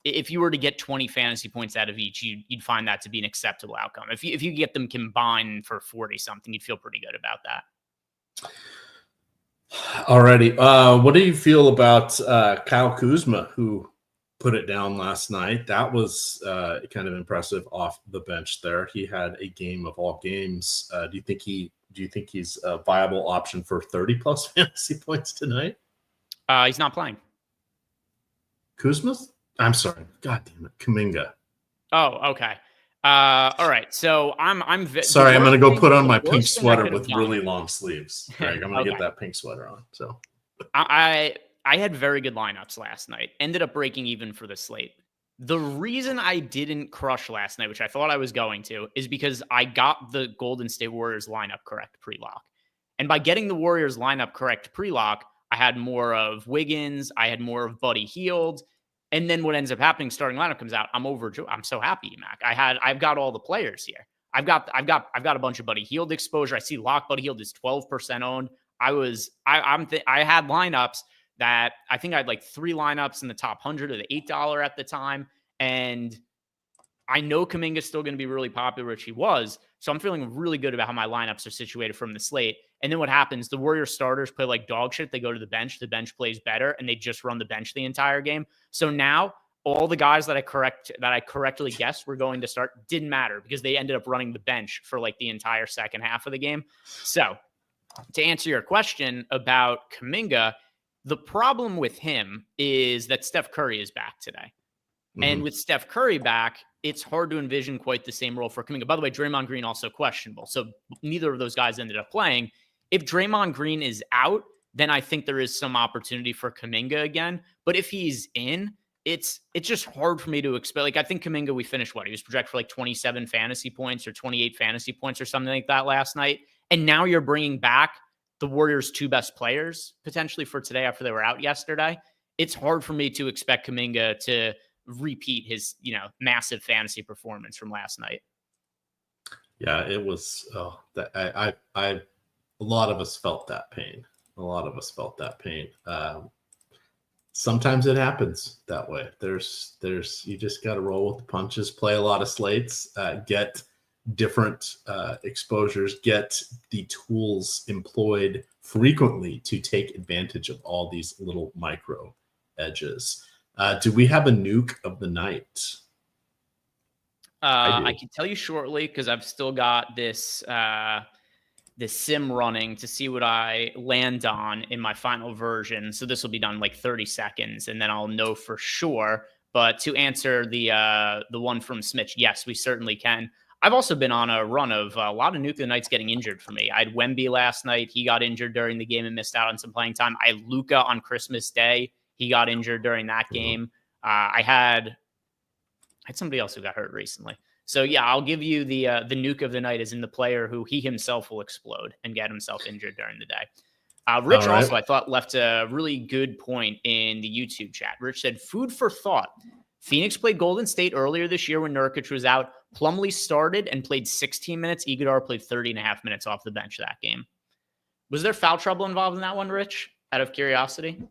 If you were to get 20 fantasy points out of each, you'd find that to be an acceptable outcome. If you get them combined for 40 something, you'd feel pretty good about that. Alrighty. What do you feel about Kyle Kuzma, who put it down last night? That was kind of impressive off the bench there. He had a game of all games. Do you think he's a viable option for 30 plus fantasy points tonight? He's not playing. Kuzma? I'm sorry. God damn it. Kuminga. Oh, okay. All right. So I'm sorry. I'm going to go put on my pink sweater with really long sleeves. Greg, I'm going to get that pink sweater on. So I had very good lineups last night. Ended up breaking even for the slate. The reason I didn't crush last night, which I thought I was going to, is because I got the Golden State Warriors lineup correct pre-lock. And by getting the Warriors lineup correct pre-lock, I had more of Wiggins, I had more of Buddy Hield. And then what ends up happening, starting lineup comes out. I'm so happy, Mac. I've got all the players here. I've got a bunch of Buddy Hield exposure. I see lock Buddy Hield is 12% owned. I had lineups that I think I had like 3 lineups in the top 100 of the $8 at the time. And I know Kuminga's still going to be really popular, which he was. So I'm feeling really good about how my lineups are situated from the slate. And then what happens? The Warriors starters play like dog shit. They go to the bench plays better, and they just run the bench the entire game. So now all the guys that I correctly guessed were going to start didn't matter because they ended up running the bench for like the entire second half of the game. So to answer your question about Kuminga, the problem with him is that Steph Curry is back today. Mm-hmm. And with Steph Curry back, it's hard to envision quite the same role for Kuminga. By the way, Draymond Green also questionable. So neither of those guys ended up playing. If Draymond Green is out, then I think there is some opportunity for Kuminga again. But if he's in, it's just hard for me to expect. Like, I think Kuminga, we finished what? He was projected for like 27 fantasy points or 28 fantasy points or something like that last night. And now you're bringing back the Warriors' 2 best players potentially for today after they were out yesterday. It's hard for me to expect Kuminga to repeat his, massive fantasy performance from last night. Yeah, it was. A lot of us felt that pain. Sometimes it happens that way. There's you just got to roll with the punches, play a lot of slates, get different exposures, get the tools employed frequently to take advantage of all these little micro edges. Do we have a nuke of the night? I can tell you shortly because I've still got this sim running to see what I land on in my final version. So this will be done in like 30 seconds, and then I'll know for sure. But to answer the one from Smitch, yes, we certainly can. I've also been on a run of a lot of nuke of the nights getting injured for me. I had Wemby last night. He got injured during the game and missed out on some playing time. I had Luka on Christmas Day. He got injured during that game. I had somebody else who got hurt recently. So yeah, I'll give you the nuke of the night is in the player who he himself will explode and get himself injured during the day. Rich also, I thought, left a really good point in the YouTube chat. Rich said, food for thought. Phoenix played Golden State earlier this year when Nurkic was out. Plumlee started and played 16 minutes. Iguodala played 30 and a half minutes off the bench that game. Was there foul trouble involved in that one, Rich, out of curiosity?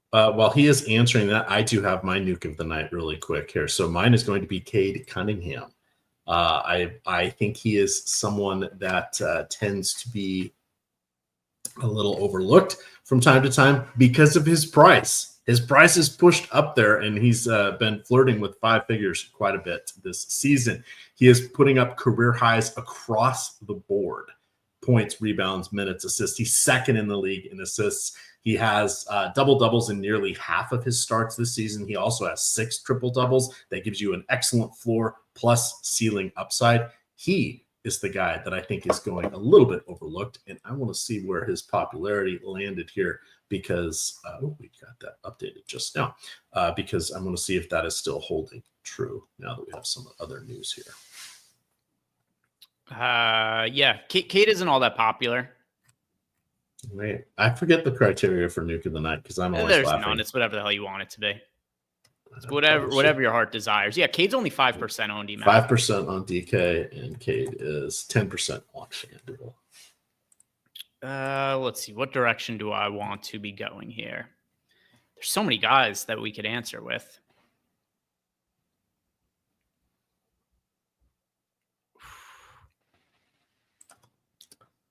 While he is answering that, I do have my nuke of the night really quick here. So mine is going to be Cade Cunningham. I think he is someone that tends to be a little overlooked from time to time because of his price. His price is pushed up there, and he's been flirting with 5 figures quite a bit this season. He is putting up career highs across the board. Points, rebounds, minutes, assists. He's second in the league in assists. He has double-doubles in nearly half of his starts this season. He also has 6 triple-doubles. That gives you an excellent floor plus ceiling upside. He is the guy that I think is going a little bit overlooked, and I want to see where his popularity landed here because we got that updated just now because I'm going to see if that is still holding true now that we have some other news here. Yeah, Kate isn't all that popular. Wait, I forget the criteria for nuke of the night because I'm always There's laughing. none. It's whatever the hell you want it to be. It's whatever your heart desires. Yeah, Cade's only 5% on EMac. 5% on DK, and Cade is 10% on FanDuel. Let's see. What direction do I want to be going here? There's so many guys that we could answer with.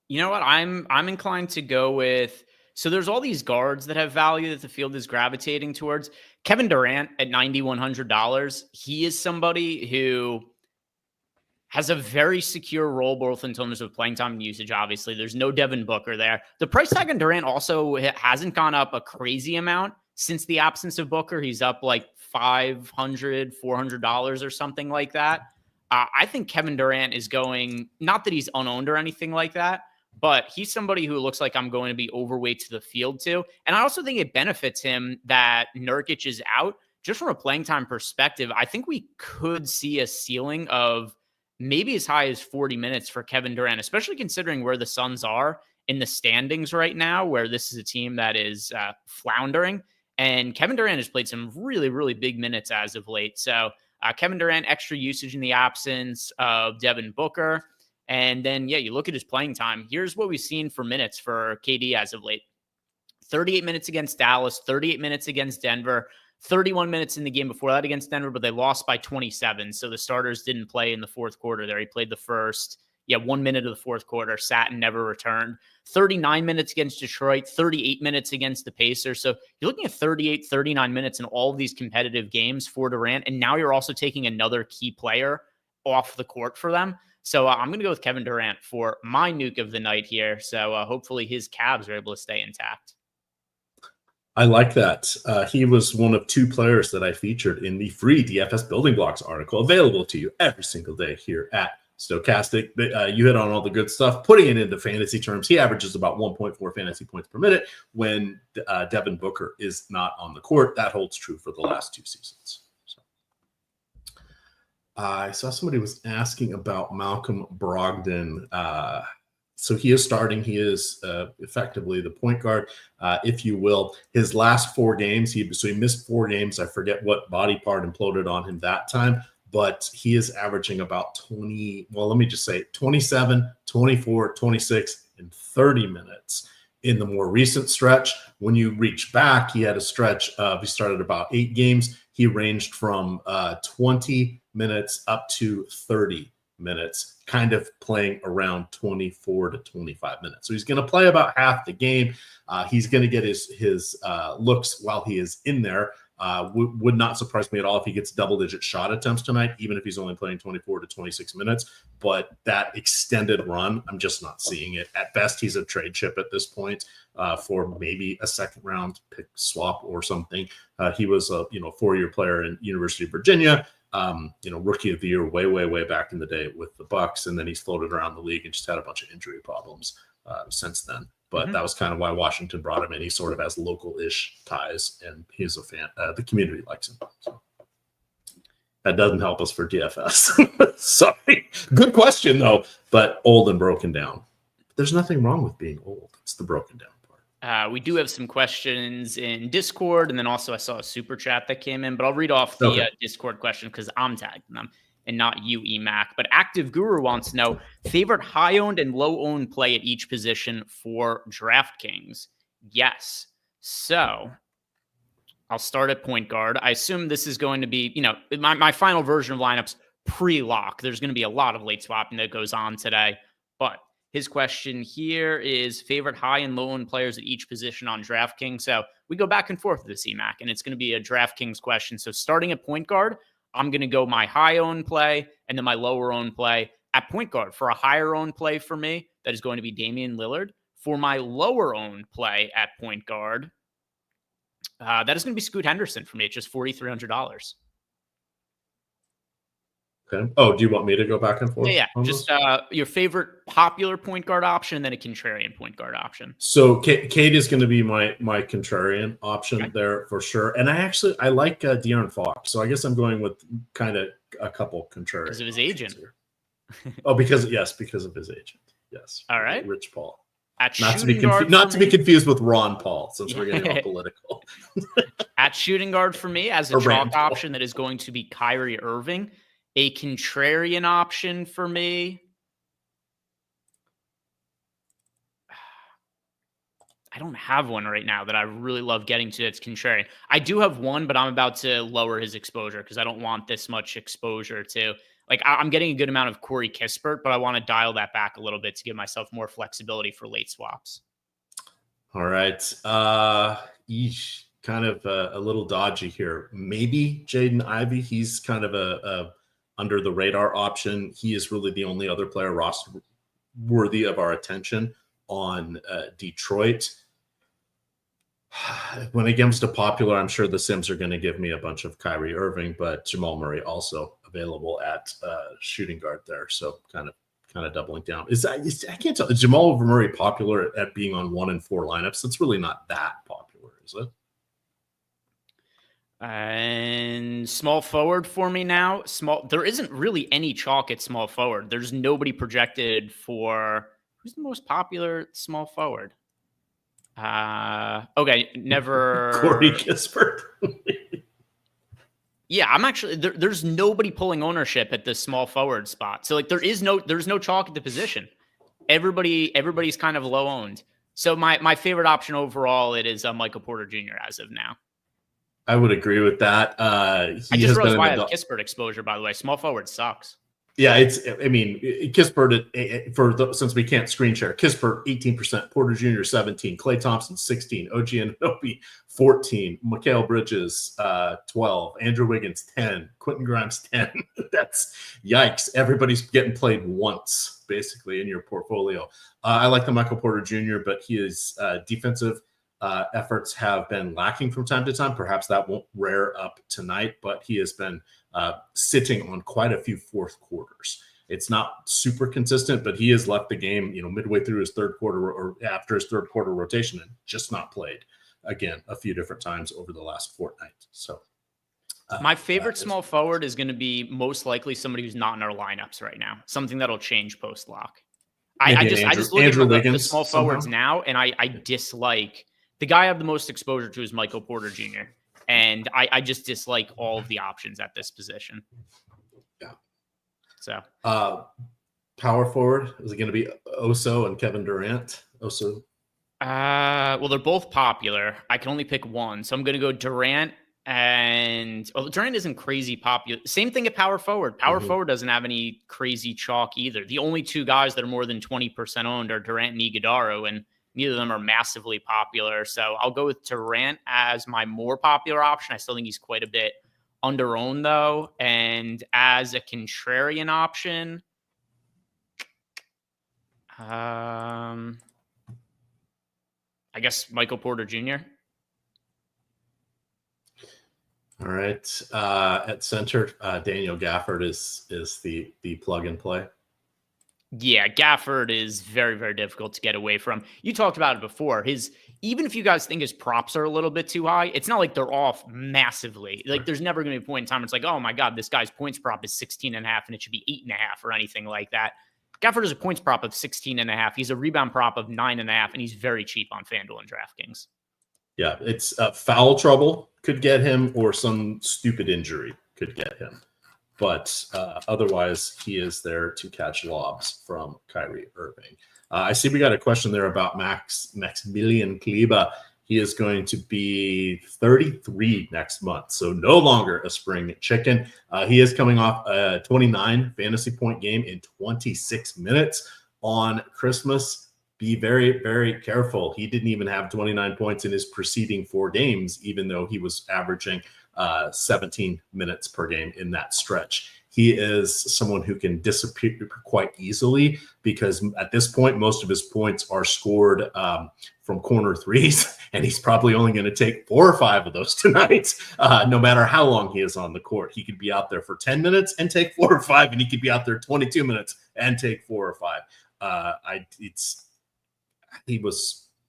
You know what? I'm inclined to go with. So there's all these guards that have value that the field is gravitating towards. Kevin Durant at $9,100. He is somebody who has a very secure role, both in terms of playing time and usage. Obviously, there's no Devin Booker there. The price tag on Durant also hasn't gone up a crazy amount since the absence of Booker. He's up like $500, $400 or something like that. I think Kevin Durant is going, not that he's unowned or anything like that, but he's somebody who looks like I'm going to be overweight to the field too. And I also think it benefits him that Nurkic is out just from a playing time perspective, I think we could see a ceiling of maybe as high as 40 minutes for Kevin Durant, especially considering where the Suns are in the standings right now, where this is a team that is floundering. And Kevin Durant has played some really, really big minutes as of late. So Kevin Durant, extra usage in the absence of Devin Booker. And then, you look at his playing time. Here's what we've seen for minutes for KD as of late. 38 minutes against Dallas, 38 minutes against Denver, 31 minutes in the game before that against Denver, but they lost by 27. So the starters didn't play in the fourth quarter there. He played the first, 1 minute of the fourth quarter, sat and never returned. 39 minutes against Detroit, 38 minutes against the Pacers. So you're looking at 38, 39 minutes in all of these competitive games for Durant. And now you're also taking another key player off the court for them. So I'm going to go with Kevin Durant for my nuke of the night here. So hopefully his Cavs are able to stay intact. I like that. He was one of 2 players that I featured in the free DFS Building Blocks article available to you every single day here at Stokastic. You hit on all the good stuff. Putting it into fantasy terms, he averages about 1.4 fantasy points per minute when Devin Booker is not on the court. That holds true for the last 2 seasons. I saw somebody was asking about Malcolm Brogdon. So he is starting. He is effectively the point guard, if you will. His last 4 games, he missed 4 games. I forget what body part imploded on him that time, but he is averaging about 27, 24, 26, and 30 minutes. In the more recent stretch, when you reach back, he had a stretch he started about 8 games. He ranged from 20 minutes up to 30 minutes, kind of playing around 24 to 25 minutes. So he's going to play about half the game. He's going to get his looks while he is in there. Would not surprise me at all if he gets double-digit shot attempts tonight, even if he's only playing 24 to 26 minutes. But that extended run, I'm just not seeing it. At best, he's a trade chip at this point for maybe a second-round pick swap or something. He was a 4-year player in University of Virginia. Rookie of the year way back in the day with the Bucks, and then he's floated around the league and just had a bunch of injury problems since then. But that was kind of why Washington brought him in. He sort of has local-ish ties, and he's a fan. The community likes him. So that doesn't help us for DFS. Sorry. Good question, though, but old and broken down. There's nothing wrong with being old. It's the broken down part. We do have some questions in Discord, and then also I saw a super chat that came in, but I'll read off the Discord question because I'm tagging them and not you, EMac. But Active Guru wants to know favorite high-owned and low-owned play at each position for DraftKings. Yes. So I'll start at point guard. I assume this is going to be, my final version of lineups pre-lock. There's going to be a lot of late swapping that goes on today, but his question here is favorite high and low owned players at each position on DraftKings. So we go back and forth with this EMac, and it's going to be a DraftKings question. So starting at point guard, I'm going to go my high owned play and then my lower owned play at point guard. For a higher owned play for me, that is going to be Damian Lillard. For my lower owned play at point guard, that is going to be Scoot Henderson for me at just $4,300. Okay. Oh, do you want me to go back and forth? Yeah. Just your favorite popular point guard option and then a contrarian point guard option. So Kate is going to be my contrarian option there for sure. And I like De'Aaron Fox. So I guess I'm going with kind of a couple contrarian. Because of his agent. Because of his agent. Yes. All right. Rich Paul. Not to be confused with Ron Paul, since we're getting all political. At shooting guard for me, as a chalk option, that is going to be Kyrie Irving. A contrarian option for me. I don't have one right now that I really love getting to. It's contrarian. I do have one, but I'm about to lower his exposure because I don't want this much exposure to. I'm getting a good amount of Corey Kispert, but I want to dial that back a little bit to give myself more flexibility for late swaps. All right. Kind of a little dodgy here. Maybe Jaden Ivey. He's kind of a under the radar option. He is really the only other player roster worthy of our attention on Detroit. When it comes to popular, I'm sure the Sims are going to give me a bunch of Kyrie Irving, but Jamal Murray also available at shooting guard there. So kind of doubling down. I can't tell. Is Jamal Murray popular at being on 1 and 4 lineups? It's really not that popular, is it? And small forward for me now. There isn't really any chalk at small forward. There's nobody projected for who's the most popular small forward. Okay, never. Corey Kispert. Yeah, I'm actually there's nobody pulling ownership at the small forward spot. So like there's no chalk at the position. Everybody's kind of low owned. So my favorite option overall, it is Michael Porter Jr. as of now. I would agree with that. I just realized why I have Kispert exposure, by the way. Small forward sucks. Yeah, Kispert, since we can't screen share, Kispert 18%, Porter Jr. 17, Klay Thompson 16, OG Anunoby 14, Mikal Bridges 12, Andrew Wiggins 10, Quentin Grimes 10. That's yikes. Everybody's getting played once, basically, in your portfolio. I like the Michael Porter Jr., but his defensive efforts have been lacking from time to time. Perhaps that won't rear up tonight, but he has been sitting on quite a few fourth quarters. It's not super consistent, but he has left the game, midway through his third quarter or after his third quarter rotation and just not played again a few different times over the last fortnight. So my favorite small forward is going to be most likely somebody who's not in our lineups right now. Something that'll change post lock. I just look at the small forwards now, and I dislike the guy I have the most exposure to is Michael Porter Jr. And I just dislike all of the options at this position. Yeah. So power forward, is it going to be Oso and Kevin Durant? Oso. Well, they're both popular. I can only pick one, so I'm going to go Durant. And Durant isn't crazy popular. Same thing at power forward. Power forward doesn't have any crazy chalk either. The only two guys that are more than 20% owned are Durant and Iguodala, and neither of them are massively popular. So I'll go with Durant as my more popular option. I still think he's quite a bit under-owned, though. And as a contrarian option, I guess Michael Porter Jr. All right. At center, Daniel Gafford is the plug and play. Yeah, Gafford is very, very difficult to get away from. You talked about it before. Even if you guys think his props are a little bit too high, it's not like they're off massively. Like there's never going to be a point in time where it's like, oh my God, this guy's points prop is 16.5 and it should be 8.5 or anything like that. Gafford is a points prop of 16.5. He's a rebound prop of 9.5, and he's very cheap on FanDuel and DraftKings. Yeah, it's foul trouble could get him, or some stupid injury could get him. But otherwise, he is there to catch lobs from Kyrie Irving. I see we got a question there about Maximilian Kleber. He is going to be 33 next month, so no longer a spring chicken. He is coming off a 29 fantasy point game in 26 minutes on Christmas. Be very, very careful. He didn't even have 29 points in his preceding 4 games, even though he was averaging 17 minutes per game in that stretch. He is someone who can disappear quite easily because at this point, most of his points are scored from corner threes, and he's probably only going to take 4 or 5 of those tonight, no matter how long he is on the court. He could be out there for 10 minutes and take 4 or 5, and he could be out there 22 minutes and take 4 or 5.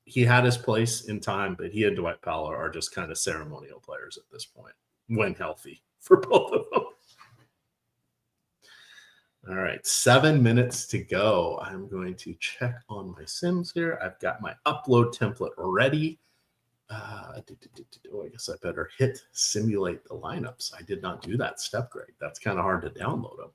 He had his place in time, but he and Dwight Powell are just kind of ceremonial players at this point, when healthy, for both of them. All right, 7 minutes to go. I'm going to check on my Sims here. I've got my upload template ready. I guess I better hit simulate the lineups. I did not do that step, Greg. That's kind of hard to download them.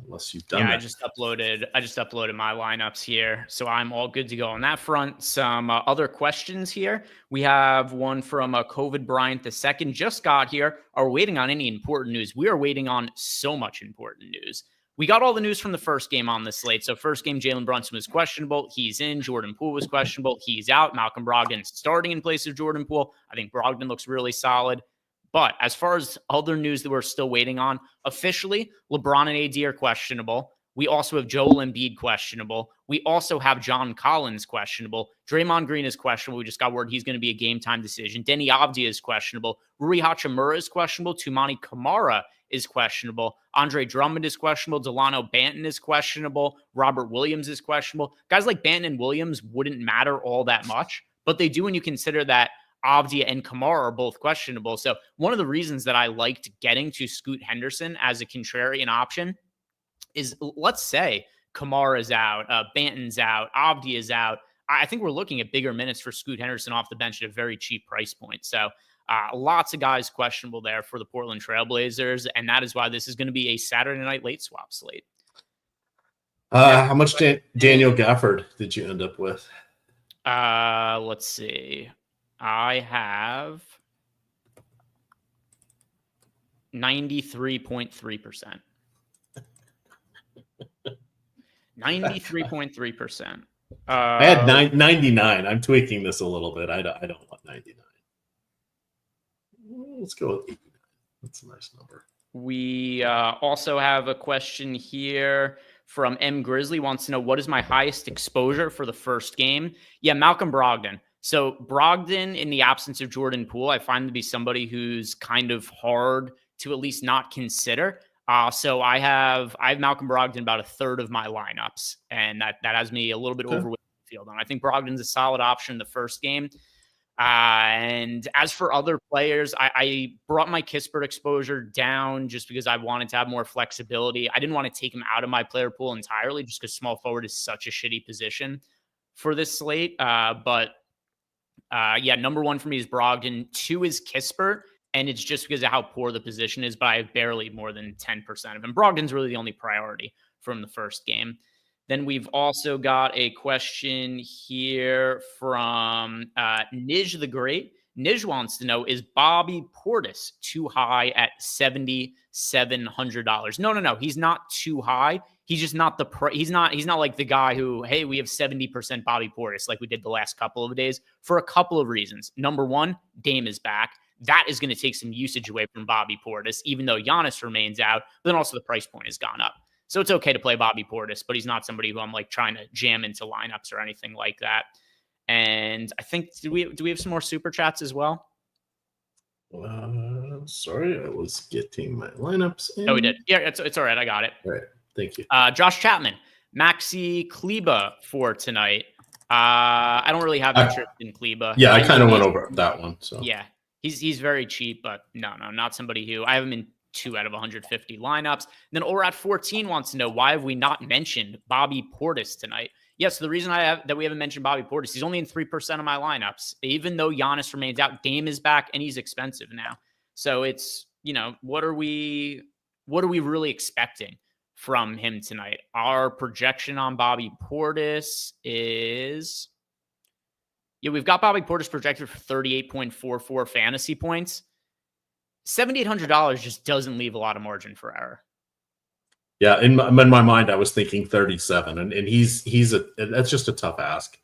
Unless you've done that. I just uploaded my lineups here, so I'm all good to go on that front. Some other questions here. We have one from COVID Bryant II. Just got here. Are we waiting on any important news? We are waiting on so much important news. We got all the news from the first game on the slate. So first game, Jalen Brunson was questionable. He's in. Jordan Poole was questionable. He's out. Malcolm Brogdon starting in place of Jordan Poole. I think Brogdon looks really solid. But as far as other news that we're still waiting on, officially, LeBron and AD are questionable. We also have Joel Embiid questionable. We also have John Collins questionable. Draymond Green is questionable. We just got word he's going to be a game-time decision. Denny Avdia is questionable. Rui Hachimura is questionable. Tumani Kamara is questionable. Andre Drummond is questionable. Delano Banton is questionable. Robert Williams is questionable. Guys like Banton and Williams wouldn't matter all that much, but they do when you consider that Avdia and Kamara are both questionable. So one of the reasons that I liked getting to Scoot Henderson as a contrarian option is, let's say Kamara is out, Banton's out, Avdia is out. I think we're looking at bigger minutes for Scoot Henderson off the bench at a very cheap price point. So lots of guys questionable there for the Portland Trailblazers, and that is why this is going to be a Saturday night late swap slate. How much Daniel Gafford did you end up with? Let's see. I have 93.3%. 93.3%. I had 99. I'm tweaking this a little bit. I don't want 99. Let's go with 89. That's a nice number. We also have a question here from M. Grizzly. Wants to know, what is my highest exposure for the first game? Yeah, Malcolm Brogdon. So Brogdon, in the absence of Jordan Poole, I find to be somebody who's kind of hard to at least not consider. So I have Malcolm Brogdon about a third of my lineups, and that has me a little bit overweight in the field. And I think Brogdon's a solid option in the first game. And as for other players, I brought my Kispert exposure down just because I wanted to have more flexibility. I didn't want to take him out of my player pool entirely just because small forward is such a shitty position for this slate. But number one for me is Brogdon. 2 is Kispert. And it's just because of how poor the position is, but I have barely more than 10% of him. Brogdon's really the only priority from the first game. Then we've also got a question here from Nij the Great. Nij wants to know, is Bobby Portis too high at $7,700? No. He's not too high. He's just not he's not like the guy who, hey, we have 70% Bobby Portis like we did the last couple of days, for a couple of reasons. Number one, Dame is back. That is going to take some usage away from Bobby Portis, even though Giannis remains out. But then also the price point has gone up. So it's okay to play Bobby Portis, but he's not somebody who I'm like trying to jam into lineups or anything like that. And I think, do we have some more super chats as well? Sorry, I was getting my lineups in. Oh, we did. Yeah, it's all right. I got it. All right. Thank you. Josh Chapman, Maxi Kleba for tonight. I don't really have interest in Kleba. Yeah, I kind of went over that one. So yeah. He's very cheap, but no, not somebody who I have him in 2 out of 150 lineups. And then Orat 14 wants to know, why have we not mentioned Bobby Portis tonight? Yes, the reason we haven't mentioned Bobby Portis, he's only in 3% of my lineups, even though Giannis remains out. Dame is back and he's expensive now. So it's, what are we really expecting from him tonight? Our projection on Bobby Portis is, we've got Bobby Portis projected for 38.44 fantasy points. $7,800 just doesn't leave a lot of margin for error. Yeah, in my mind, I was thinking 37, and that's just a tough ask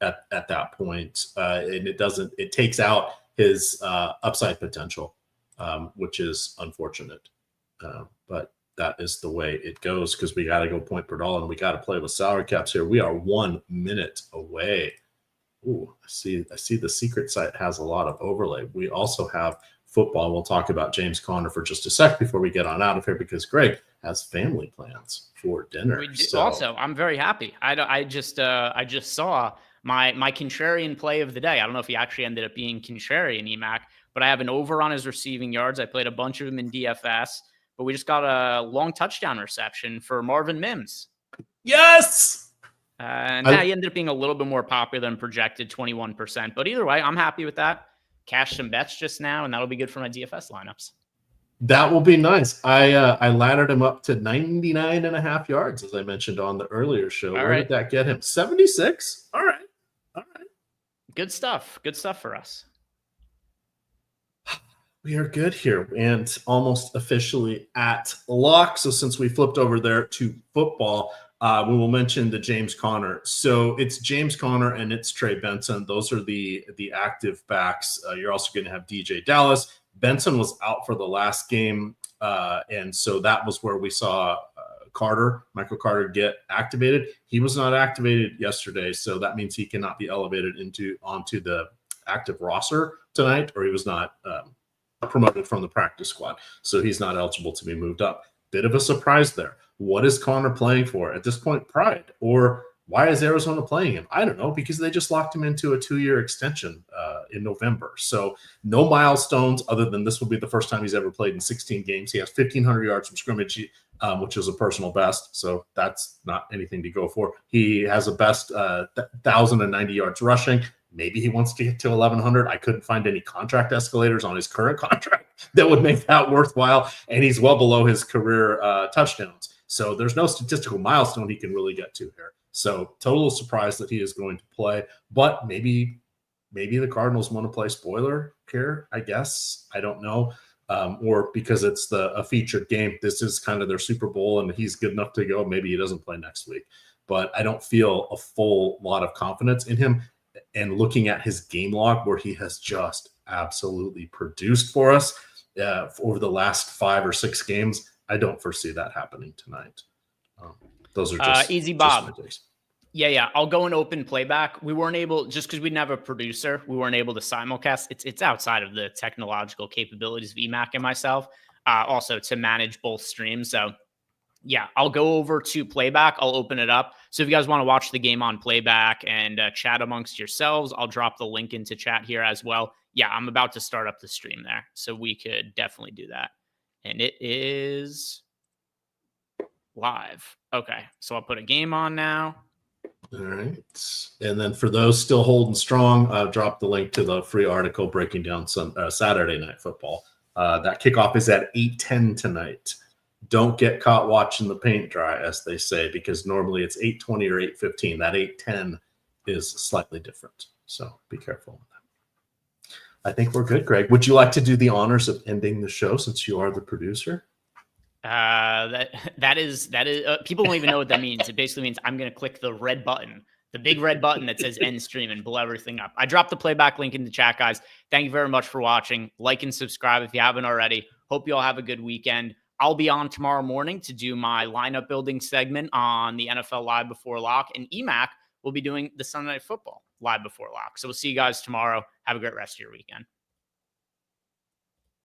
at that point, and it takes out his upside potential, which is unfortunate, but that is the way it goes because we got to go point per dollar, and we got to play with salary caps here. We are 1 minute away. Ooh, I see the secret site has a lot of overlay. We also have football. We'll talk about James Conner for just a sec before we get on out of here because Greg has family plans for dinner. Also, I'm very happy. I just saw my contrarian play of the day. I don't know if he actually ended up being contrarian, EMac, but I have an over on his receiving yards. I played a bunch of them in DFS, but we just got a long touchdown reception for Marvin Mims. Yes! And he ended up being a little bit more popular than projected, 21%. But either way, I'm happy with that. Cashed some bets just now, and that'll be good for my DFS lineups. That will be nice. I laddered him up to 99.5 yards, as I mentioned on the earlier show. Where did that get him? 76? All right. Good stuff. Good stuff for us. We are good here and almost officially at lock. So since we flipped over there to football, we will mention the James Conner. So it's James Conner and it's Trey Benson. Those are the active backs. You're also going to have DJ Dallas. Benson was out for the last game, and so that was where we saw Michael Carter get activated. He was not activated yesterday, so that means he cannot be elevated onto the active roster tonight, or he was not promoted from the practice squad, so he's not eligible to be moved up. Bit of a surprise there. What is Connor playing for at this point? Pride, or Why is Arizona playing him? I don't know, because they just locked him into a 2-year extension in November. So no milestones other than this will be the first time he's ever played in 16 games. He has 1,500 yards from scrimmage, which is a personal best. So that's not anything to go for. He has a best 1,090 yards rushing. Maybe he wants to get to 1,100. I couldn't find any contract escalators on his current contract that would make that worthwhile. And he's well below his career touchdowns. So there's no statistical milestone he can really get to here. So total surprise that he is going to play, but maybe the Cardinals want to play spoiler here, I guess. I don't know. Or because it's a featured game, this is kind of their Super Bowl and he's good enough to go. Maybe he doesn't play next week, but I don't feel a full lot of confidence in him. And looking at his game log where he has just absolutely produced for us over the last 5 or 6 games, I don't foresee that happening tonight. Those are just easy, Bob. Just Yeah. I'll go and open playback. We weren't able, just because we didn't have a producer, we weren't able to simulcast. It's outside of the technological capabilities of EMac and myself, also to manage both streams. So yeah, I'll go over to playback. I'll open it up. So if you guys want to watch the game on playback and chat amongst yourselves, I'll drop the link into chat here as well. Yeah, I'm about to start up the stream there. So we could definitely do that. And it is live. Okay, so I'll put a game on now. All right. And then for those still holding strong, I've dropped the link to the free article breaking down some Saturday Night Football. That kickoff is at 8:10 tonight. Don't get caught watching the paint dry, as they say, because normally it's 8:20 or 8:15. That 8:10 is slightly different. So be careful with that. I think we're good, Greg. Would you like to do the honors of ending the show since you are the producer? That is people don't even know what that means. It basically means I'm going to click the red button, the big red button that says end stream, and blow everything up. I dropped the playback link in the chat, guys. Thank you very much for watching. Like and subscribe if you haven't already. Hope you all have a good weekend. I'll be on tomorrow morning to do my lineup building segment on the NFL Live Before Lock, and EMac will be doing the Sunday Night Football Live Before Lock. So we'll see you guys tomorrow. Have a great rest of your weekend.